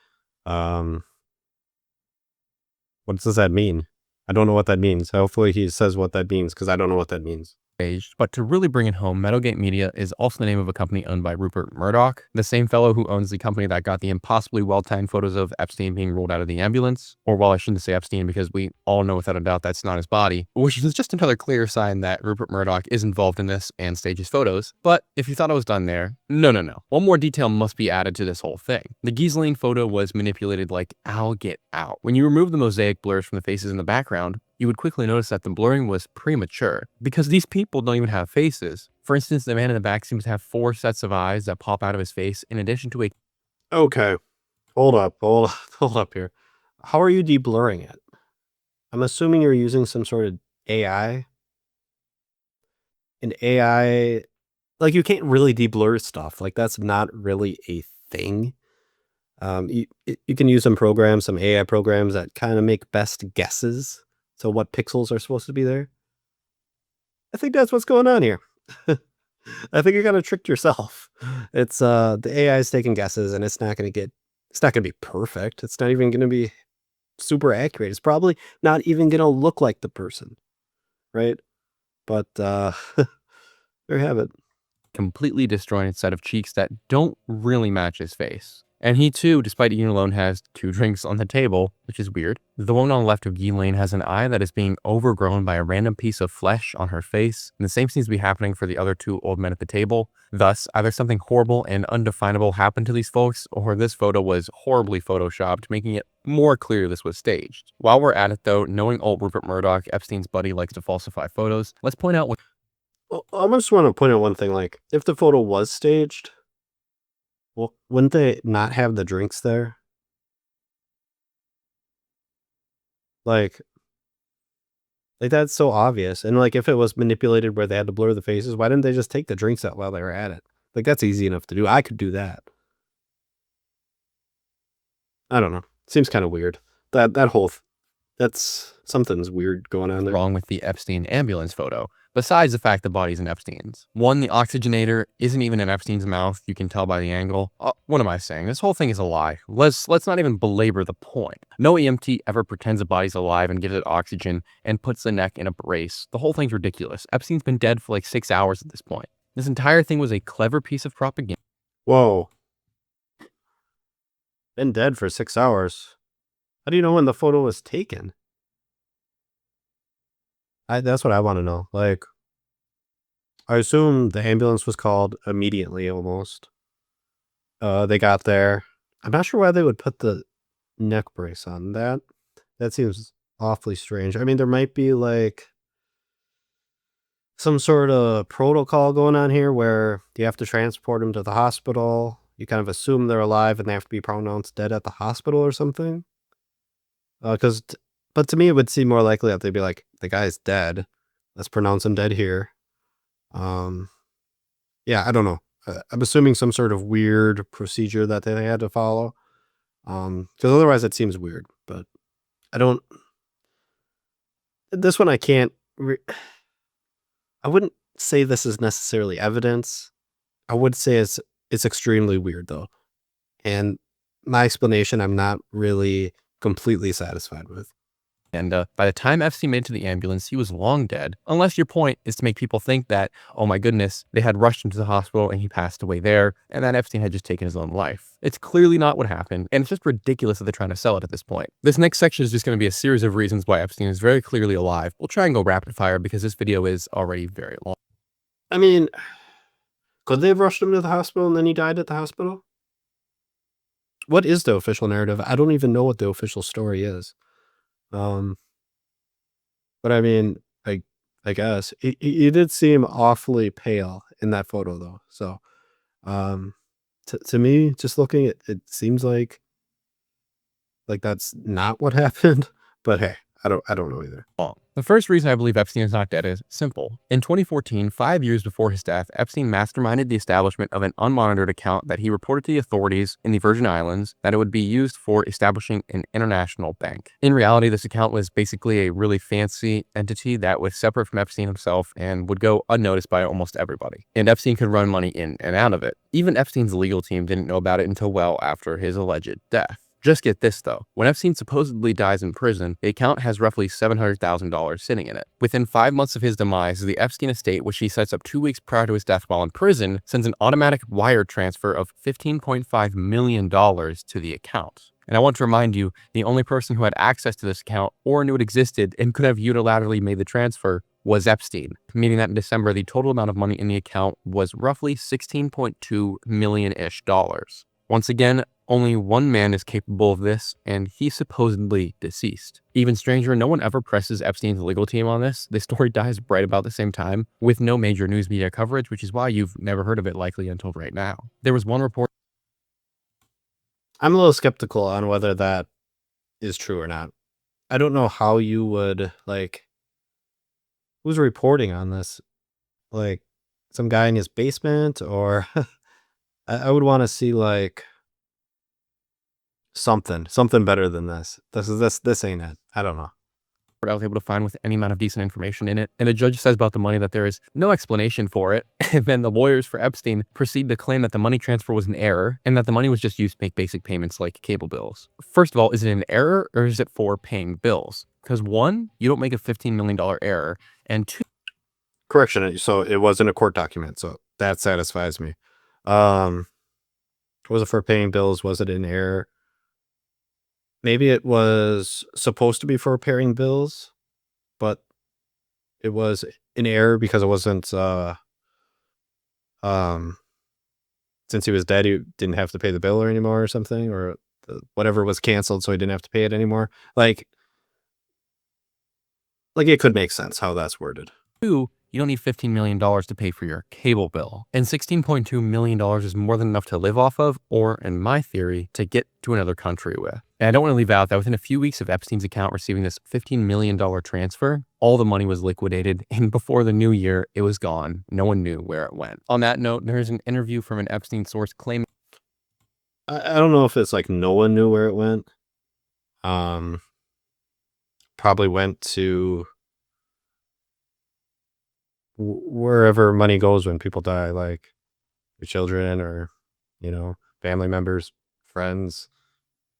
What does that mean? I don't know what that means. Hopefully he says what that means, because I don't know what that means. But to really bring it home, Meadowgate Media is also the name of a company owned by Rupert Murdoch, the same fellow who owns the company that got the impossibly well-timed photos of Epstein being rolled out of the ambulance. Or, well, I shouldn't say Epstein, because we all know without a doubt that's not his body, which is just another clear sign that Rupert Murdoch is involved in this and stages photos. But if you thought I was done there, no. One more detail must be added to this whole thing. The Ghislaine photo was manipulated like all get out. When you remove the mosaic blurs from the faces in the background, you would quickly notice that the blurring was premature, because these people don't even have faces. For instance, the man in the back seems to have 4 sets of eyes that pop out of his face, in addition to a... Okay, hold up here. How are you de-blurring it? I'm assuming you're using some sort of AI. And AI, like, you can't really de-blur stuff. Like, that's not really a thing. You can use some programs, some AI programs that kind of make best guesses. So what pixels are supposed to be there? I think that's what's going on here. I think you kind of tricked yourself. It's the AI is taking guesses, and it's not going to be perfect. It's not even going to be super accurate. It's probably not even going to look like the person, right? But there you have it. completely disjointed set of cheeks that don't really match his face. And he too, despite eating alone, has 2 drinks on the table, which is weird. The woman on the left of Ghislaine has an eye that is being overgrown by a random piece of flesh on her face, and the same seems to be happening for the other 2 old men at the table. Thus, either something horrible and undefinable happened to these folks, or this photo was horribly photoshopped, making it more clear this was staged. While we're at it though, knowing old Rupert Murdoch, Epstein's buddy, likes to falsify photos, let's point out what... Well, I just want to point out one thing, like, if the photo was staged, well, wouldn't they not have the drinks there? Like that's so obvious. And like, if it was manipulated where they had to blur the faces, why didn't they just take the drinks out while they were at it? Like, that's easy enough to do. I could do that. I don't know. Seems kind of weird. That's something's weird going on there. wrong with the Epstein ambulance photo. besides the fact the body's in Epstein's. One, the oxygenator isn't even in Epstein's mouth. You can tell by the angle. What am I saying? This whole thing is a lie. Let's not even belabor the point. No EMT ever pretends a body's alive and gives it oxygen and puts the neck in a brace. The whole thing's ridiculous. Epstein's been dead for like 6 hours at this point. This entire thing was a clever piece of propaganda. Whoa. Been dead for 6 hours. How do you know when the photo was taken? That's what I want to know. Like, I assume the ambulance was called immediately almost. They got there. I'm not sure why they would put the neck brace on. That seems awfully strange. I mean, there might be like some sort of protocol going on here where you have to transport them to the hospital. You kind of assume they're alive and they have to be pronounced dead at the hospital or something. But to me, it would seem more likely that they'd be like, the guy's dead. Let's pronounce him dead here. Yeah, I don't know. I'm assuming some sort of weird procedure that they had to follow. Because otherwise it seems weird. But I don't... This one I can't... I wouldn't say this is necessarily evidence. I would say it's extremely weird, though. And my explanation, I'm not really completely satisfied with. And by the time Epstein made it to the ambulance, he was long dead. Unless your point is to make people think that, oh my goodness, they had rushed him to the hospital and he passed away there, and that Epstein had just taken his own life. It's clearly not what happened, and it's just ridiculous that they're trying to sell it at this point. This next section is just going to be a series of reasons why Epstein is very clearly alive. We'll try and go rapid fire because this video is already very long. I mean, could they have rushed him to the hospital and then he died at the hospital? What is the official narrative? I don't even know what the official story is. But I mean, I guess he did seem awfully pale in that photo, though. So, to me, just looking at it, seems like that's not what happened. But hey, I don't know either. The first reason I believe Epstein is not dead is simple. In 2014, 5 years before his death, Epstein masterminded the establishment of an unmonitored account that he reported to the authorities in the Virgin Islands that it would be used for establishing an international bank. In reality, this account was basically a really fancy entity that was separate from Epstein himself and would go unnoticed by almost everybody. And Epstein could run money in and out of it. Even Epstein's legal team didn't know about it until well after his alleged death. Just get this though, when Epstein supposedly dies in prison, the account has roughly $700,000 sitting in it. Within 5 months of his demise, the Epstein estate, which he sets up 2 weeks prior to his death while in prison, sends an automatic wire transfer of $15.5 million to the account. And I want to remind you, the only person who had access to this account or knew it existed and could have unilaterally made the transfer was Epstein, meaning that in December, the total amount of money in the account was roughly $16.2 million-ish. Once again, only one man is capable of this, and he's supposedly deceased. Even stranger, no one ever presses Epstein's legal team on this. The story dies right about the same time, with no major news media coverage, which is why you've never heard of it likely until right now. There was one report. I'm a little skeptical on whether that is true or not. I don't know how you would, like, who's reporting on this? Like, some guy in his basement, or I would want to see like something better than this. This ain't it. I don't know. I was able to find with any amount of decent information in it. And the judge says about the money that there is no explanation for it. And then the lawyers for Epstein proceed to claim that the money transfer was an error and that the money was just used to make basic payments like cable bills. First of all, is it an error or is it for paying bills? Because one, you don't make a $15 million error. And two, correction. So it wasn't a court document. So that satisfies me. Was it for paying bills? Was it an error? Maybe it was supposed to be for paying bills, but it was an error because it wasn't, since he was dead, he didn't have to pay the bill anymore or something, or whatever was canceled, so he didn't have to pay it anymore. Like it could make sense how that's worded. two, you don't need $15 million to pay for your cable bill. And $16.2 million is more than enough to live off of, or in my theory, to get to another country with. And I don't want to leave out that within a few weeks of Epstein's account receiving this $15 million transfer, all the money was liquidated, and before the new year, it was gone. No one knew where it went. On that note, there's an interview from an Epstein source claiming... I don't know if it's like no one knew where it went. Probably went to wherever money goes when people die, like your children or, family members, friends,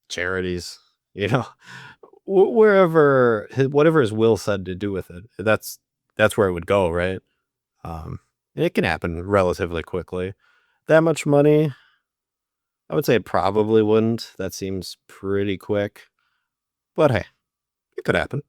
charities, you know, wherever, whatever his will said to do with it, that's where it would go, right? And it can happen relatively quickly. That much money, I would say it probably wouldn't. That seems pretty quick. But hey, it could happen.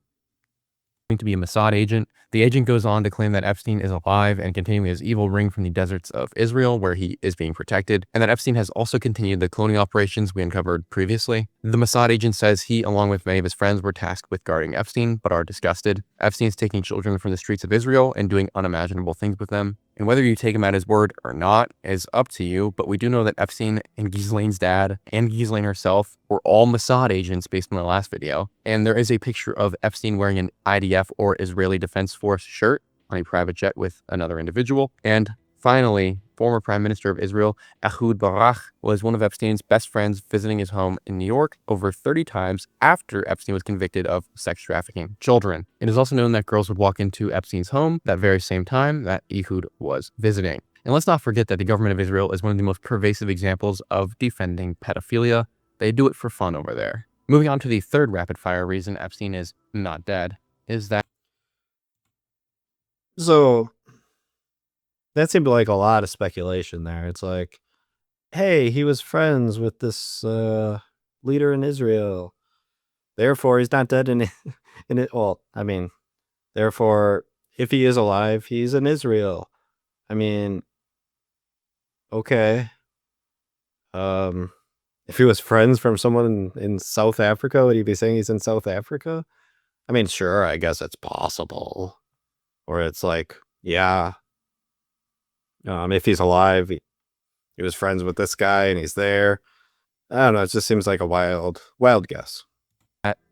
To be a Mossad agent. The agent goes on to claim that Epstein is alive and continuing his evil ring from the deserts of Israel, where he is being protected, and that Epstein has also continued the cloning operations we uncovered previously. The Mossad agent says he, along with many of his friends, were tasked with guarding Epstein, but are disgusted. Epstein is taking children from the streets of Israel and doing unimaginable things with them. And whether you take him at his word or not is up to you, but we do know that Epstein and Ghislaine's dad and Ghislaine herself were all Mossad agents based on the last video. And there is a picture of Epstein wearing an IDF or Israeli Defense Force shirt on a private jet with another individual. And finally, former Prime Minister of Israel, Ehud Barak, was one of Epstein's best friends visiting his home in New York over 30 times after Epstein was convicted of sex trafficking children. It is also known that girls would walk into Epstein's home that very same time that Ehud was visiting. And let's not forget that the government of Israel is one of the most pervasive examples of defending pedophilia. They do it for fun over there. Moving on to the third rapid fire reason Epstein is not dead is that. So that seemed like a lot of speculation there. It's like, hey, he was friends with this leader in Israel. Therefore, he's not dead in it. Well, I mean, therefore, if he is alive, he's in Israel. I mean, okay. If he was friends from someone in South Africa, would he be saying he's in South Africa? I mean, sure, I guess it's possible. Or it's like, yeah, if he's alive, he was friends with this guy and he's there. I don't know. It just seems like a wild guess.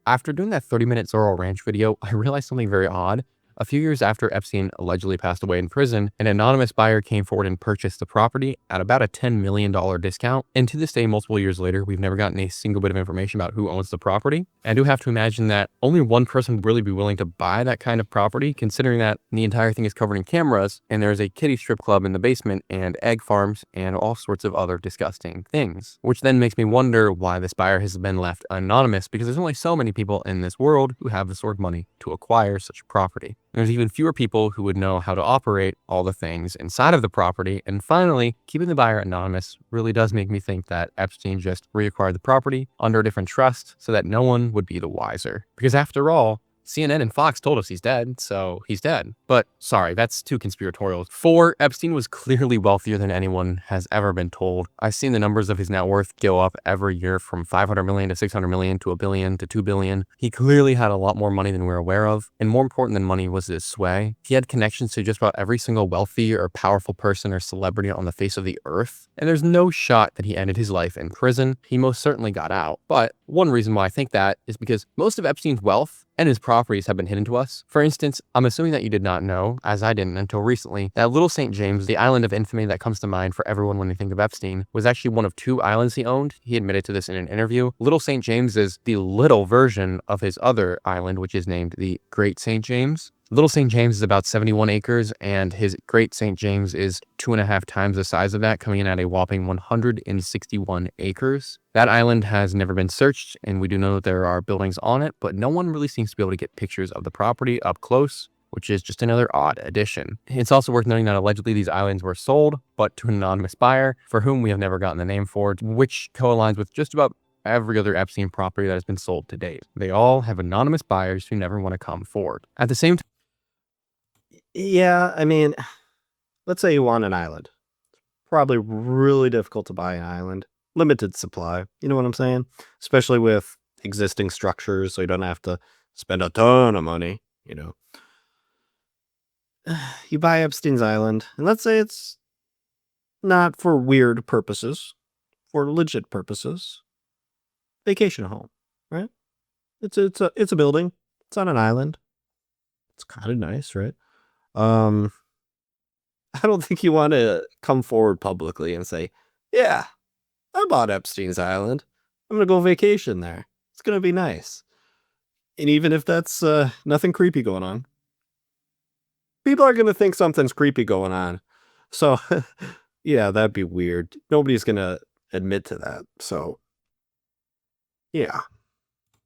After doing that 30-minute Zorro Ranch video, I realized something very odd. A few years after Epstein allegedly passed away in prison, an anonymous buyer came forward and purchased the property at about a $10 million discount. And to this day, multiple years later, we've never gotten a single bit of information about who owns the property. And I do have to imagine that only one person would really be willing to buy that kind of property, considering that the entire thing is covered in cameras, and there's a kiddie strip club in the basement, and egg farms, and all sorts of other disgusting things. Which then makes me wonder why this buyer has been left anonymous, because there's only so many people in this world who have the sort of money to acquire such property. There's even fewer people who would know how to operate all the things inside of the property. And finally, keeping the buyer anonymous really does make me think that Epstein just reacquired the property under a different trust so that no one would be the wiser. Because after all, CNN and Fox told us he's dead, so he's dead. But sorry, that's too conspiratorial. 4, Epstein was clearly wealthier than anyone has ever been told. I've seen the numbers of his net worth go up every year from 500 million to 600 million to $1 billion to $2 billion. He clearly had a lot more money than we're aware of. And more important than money was his sway. He had connections to just about every single wealthy or powerful person or celebrity on the face of the earth. And there's no shot that he ended his life in prison. He most certainly got out. But one reason why I think that is because most of Epstein's wealth and his properties have been hidden to us. For instance, I'm assuming that you did not know, as I didn't until recently, that Little St. James, the island of infamy that comes to mind for everyone when they think of Epstein, was actually one of 2 islands he owned. He admitted to this in an interview. Little St. James is the little version of his other island, which is named the Great St. James. Little St. James is about 71 acres, and his Great St. James is 2.5 times the size of that, coming in at a whopping 161 acres. That island has never been searched, and we do know that there are buildings on it, but no one really seems to be able to get pictures of the property up close, which is just another odd addition. It's also worth noting that allegedly these islands were sold, but to an anonymous buyer, for whom we have never gotten the name for, which co-aligns with just about every other Epstein property that has been sold to date. They all have anonymous buyers who never want to come forward. At the same time, Yeah, I mean, let's say you want an island. Probably really difficult to buy an island. Limited supply. You know what I'm saying? Especially with existing structures, so you don't have to spend a ton of money, You buy Epstein's Island, and let's say it's not for weird purposes, for legit purposes. Vacation home, right? It's a building. It's on an island. It's kind of nice, right? I don't think you want to come forward publicly and say, "Yeah, I bought Epstein's Island. I'm gonna go vacation there. It's gonna be nice." And even if that's nothing creepy going on, people are going to think something's creepy going on. So, yeah, that'd be weird. Nobody's going to admit to that. So, yeah.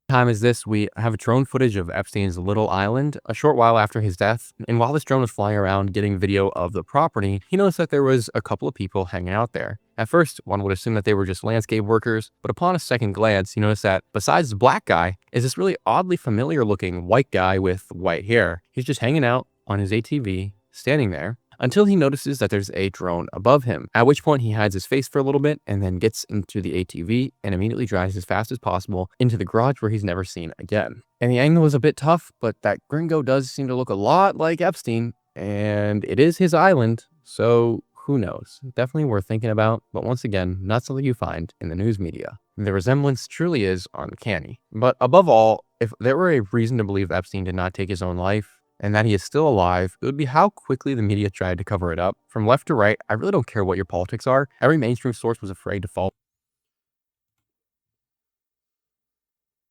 Time is this, we have drone footage of Epstein's little island a short while after his death, and while this drone was flying around getting video of the property, he noticed that there was a couple of people hanging out there. At first, one would assume that they were just landscape workers, but upon a second glance, he noticed that besides the black guy is this really oddly familiar looking white guy with white hair. He's just hanging out on his ATV, standing there, until he notices that there's a drone above him, at which point he hides his face for a little bit and then gets into the ATV and immediately drives as fast as possible into the garage where he's never seen again. And the angle is a bit tough, but that gringo does seem to look a lot like Epstein, and it is his island, so who knows? Definitely worth thinking about, but once again, not something you find in the news media. The resemblance truly is uncanny. But above all, if there were a reason to believe Epstein did not take his own life, and that he is still alive, it would be how quickly the media tried to cover it up. From left to right, I really don't care what your politics are. Every mainstream source was afraid to fall.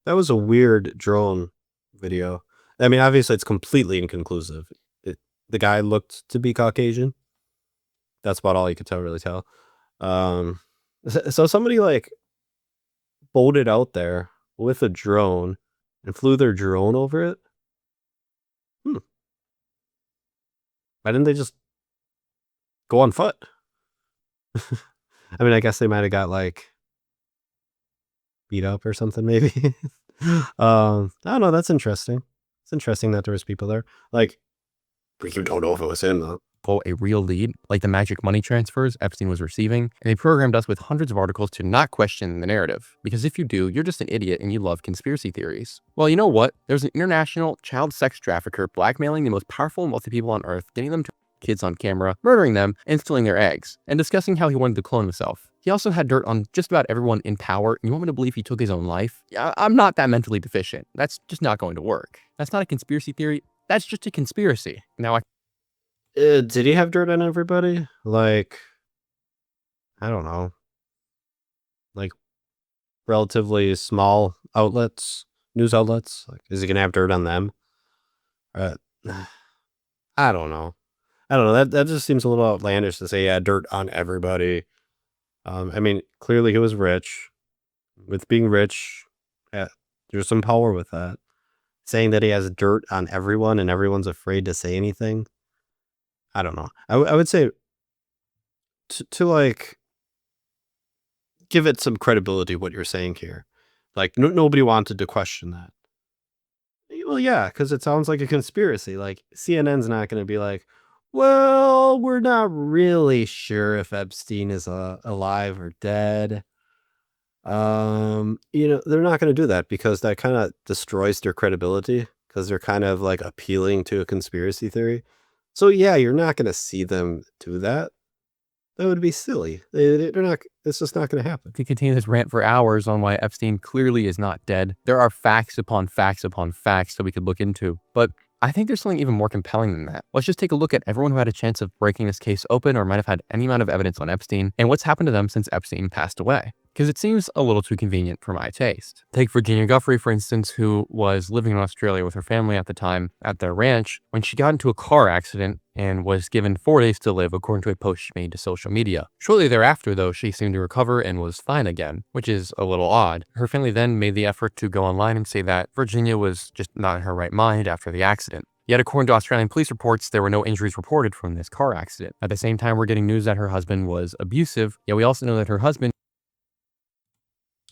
That was a weird drone video. I mean, obviously, it's completely inconclusive. The guy looked to be Caucasian. That's about all you could really tell. So somebody like boated out there with a drone and flew their drone over it. Why didn't they just go on foot? I mean, I guess they might have got like beat up or something, maybe. I don't know. That's interesting. It's interesting that there was people there. Like, you don't know if it was him though. A real lead, like the magic money transfers Epstein was receiving, and they programmed us with hundreds of articles to not question the narrative. Because if you do, you're just an idiot and you love conspiracy theories. Well, you know what? There's an international child sex trafficker blackmailing the most powerful and wealthy people on earth, getting them to kids on camera, murdering them, and stealing their eggs, and discussing how he wanted to clone himself. He also had dirt on just about everyone in power, and you want me to believe he took his own life? Yeah, I'm not that mentally deficient. That's just not going to work. That's not a conspiracy theory. That's just a conspiracy. Now, Did he have dirt on everybody? Like, I don't know. Like, relatively small outlets, news outlets. Like, is he gonna have dirt on them? I don't know. That just seems a little outlandish to say, yeah, dirt on everybody. I mean, clearly he was rich. With being rich, there's some power with that. Saying that he has dirt on everyone and everyone's afraid to say anything. I don't know. I would say to like give it some credibility what you're saying here. Like nobody wanted to question that. Well, yeah, because it sounds like a conspiracy. Like CNN's not going to be like, well, we're not really sure if Epstein is alive or dead. They're not going to do that because that kind of destroys their credibility because they're kind of like appealing to a conspiracy theory. So yeah, you're not going to see them do that. That would be silly. They're not. It's just not going to happen. to continue this rant for hours on why Epstein clearly is not dead. There are facts upon facts upon facts that we could look into, but I think there's something even more compelling than that. Let's just take a look at everyone who had a chance of breaking this case open or might have had any amount of evidence on Epstein and what's happened to them since Epstein passed away. Because it seems a little too convenient for my taste. Take Virginia Giuffre, for instance, who was living in Australia with her family at the time at their ranch when she got into a car accident and was given 4 days to live, according to a post she made to social media. Shortly thereafter, though, she seemed to recover and was fine again, which is a little odd. Her family then made the effort to go online and say that Virginia was just not in her right mind after the accident. Yet, according to Australian police reports, there were no injuries reported from this car accident. At the same time, we're getting news that her husband was abusive, yet we also know that her husband...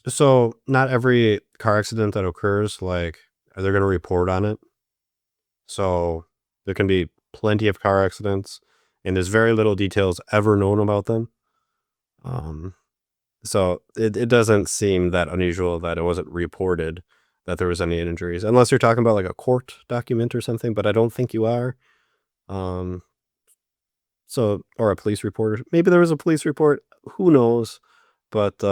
So not every car accident that occurs, like, are they going to report on it? So there can be plenty of car accidents, and there's very little details ever known about them. So it doesn't seem that unusual that it wasn't reported that there was any injuries, unless you're talking about like a court document or something, but I don't think you are. Or a police report. Maybe there was a police report. Who knows? But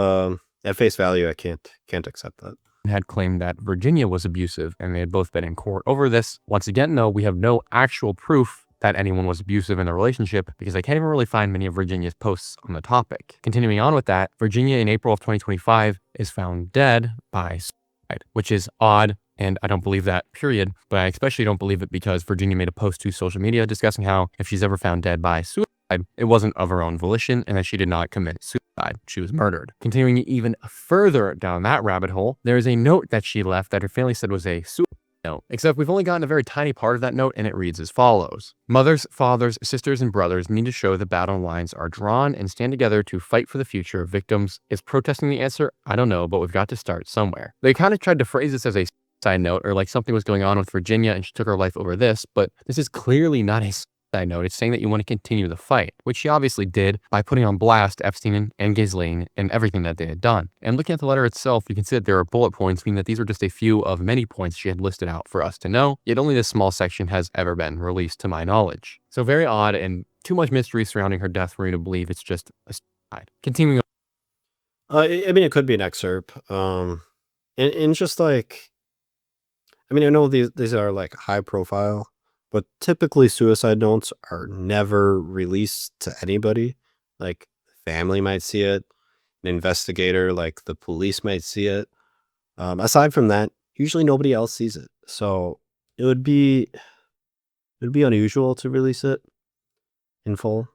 at face value, I can't accept that. had claimed that Virginia was abusive and they had both been in court over this. Once again, though, we have no actual proof that anyone was abusive in the relationship because I can't even really find many of Virginia's posts on the topic. Continuing on with that, Virginia in April of 2025 is found dead by suicide, which is odd, And I don't believe that, period. But I especially don't believe it because Virginia made a post to social media discussing how if she's ever found dead by suicide, it wasn't of her own volition and that she did not commit suicide. She was murdered. Continuing even further down that rabbit hole, there is a note that she left that her family said was a suicide note. Except we've only gotten a very tiny part of that note, and it reads as follows. Mothers, fathers, sisters, and brothers need to show the battle lines are drawn and stand together to fight for the future of victims. Is protesting the answer? I don't know, but we've got to start somewhere. They kind of tried to phrase this as a side note, or like something was going on with Virginia and she took her life over this, but this is clearly not a side note. It's saying that you want to continue the fight, which she obviously did by putting on blast Epstein and Ghislaine and everything that they had done. And looking at the letter itself, you can see that there are bullet points, meaning that these are just a few of many points she had listed out for us to know, yet only this small section has ever been released to my knowledge. So very odd and too much mystery surrounding her death for me to believe it's just a suicide. Continuing on. I mean, it could be an excerpt. And just like, I mean, I know these are like high profile, but typically suicide notes are never released to anybody. Like, family might see it, an investigator, like the police might see it. Aside from that, usually nobody else sees it. So it would be unusual to release it in full.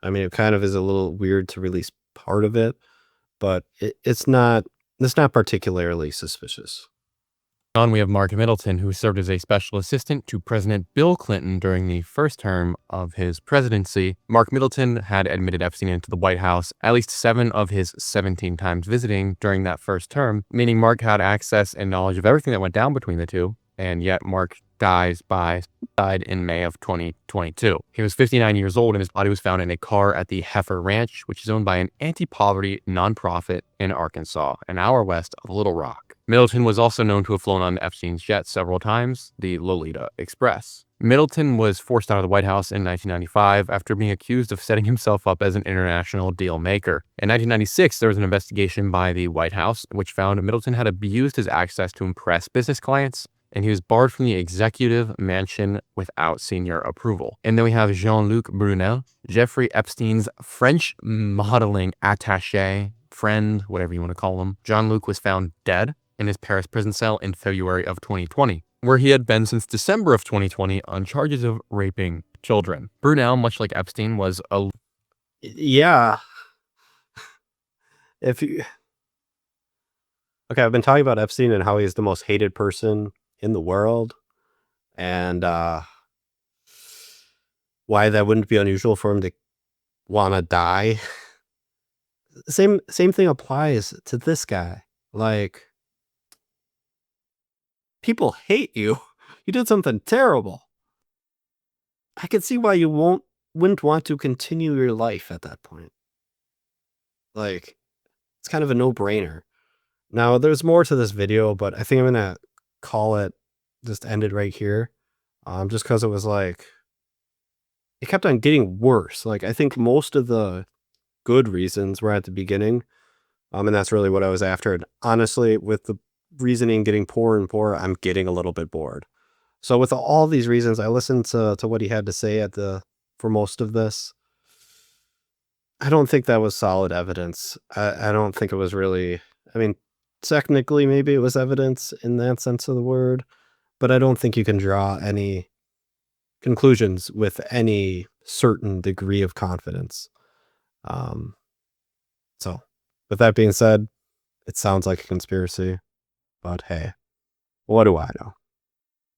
I mean, it kind of is a little weird to release part of it, but it's not particularly suspicious. On, we have Mark Middleton, who served as a special assistant to President Bill Clinton during the first term of his presidency. Mark Middleton had admitted Epstein into the White House at least 7 of his 17 times visiting during that first term, meaning Mark had access and knowledge of everything that went down between the two, and yet Mark dies by suicide in May of 2022. He was 59 years old and his body was found in a car at the Heifer Ranch, which is owned by an anti-poverty nonprofit in Arkansas, an hour west of Little Rock. Middleton was also known to have flown on Epstein's jet several times, the Lolita Express. Middleton was forced out of the White House in 1995 after being accused of setting himself up as an international deal maker. In 1996, there was an investigation by the White House which found Middleton had abused his access to impress business clients, and he was barred from the executive mansion without senior approval. And then we have Jean-Luc Brunel, Jeffrey Epstein's French modeling attaché, friend, whatever you want to call him. Jean-Luc was found dead in his Paris prison cell in February of 2020, where he had been since December of 2020 on charges of raping children. Brunel, much like Epstein, was a... Yeah. Okay, I've been talking about Epstein and how he's the most hated person in the world, and why that wouldn't be unusual for him to want to die. Same thing applies to this guy. Like, people hate you. You did something terrible. I can see why you wouldn't want to continue your life at that point. Like, it's kind of a no-brainer. Now, there's more to this video, but I think I'm gonna call it, just end it right here. Just because it was like, it kept on getting worse. Like, I think most of the good reasons were at the beginning. And that's really what I was after. And honestly, with the reasoning getting poorer and poorer, I'm getting a little bit bored. So with all these reasons, I listened to what he had to say for most of this. I don't think that was solid evidence. I don't think it was really, I mean, technically maybe it was evidence in that sense of the word, but I don't think you can draw any conclusions with any certain degree of confidence. So with that being said, it sounds like a conspiracy, but hey, what do I know?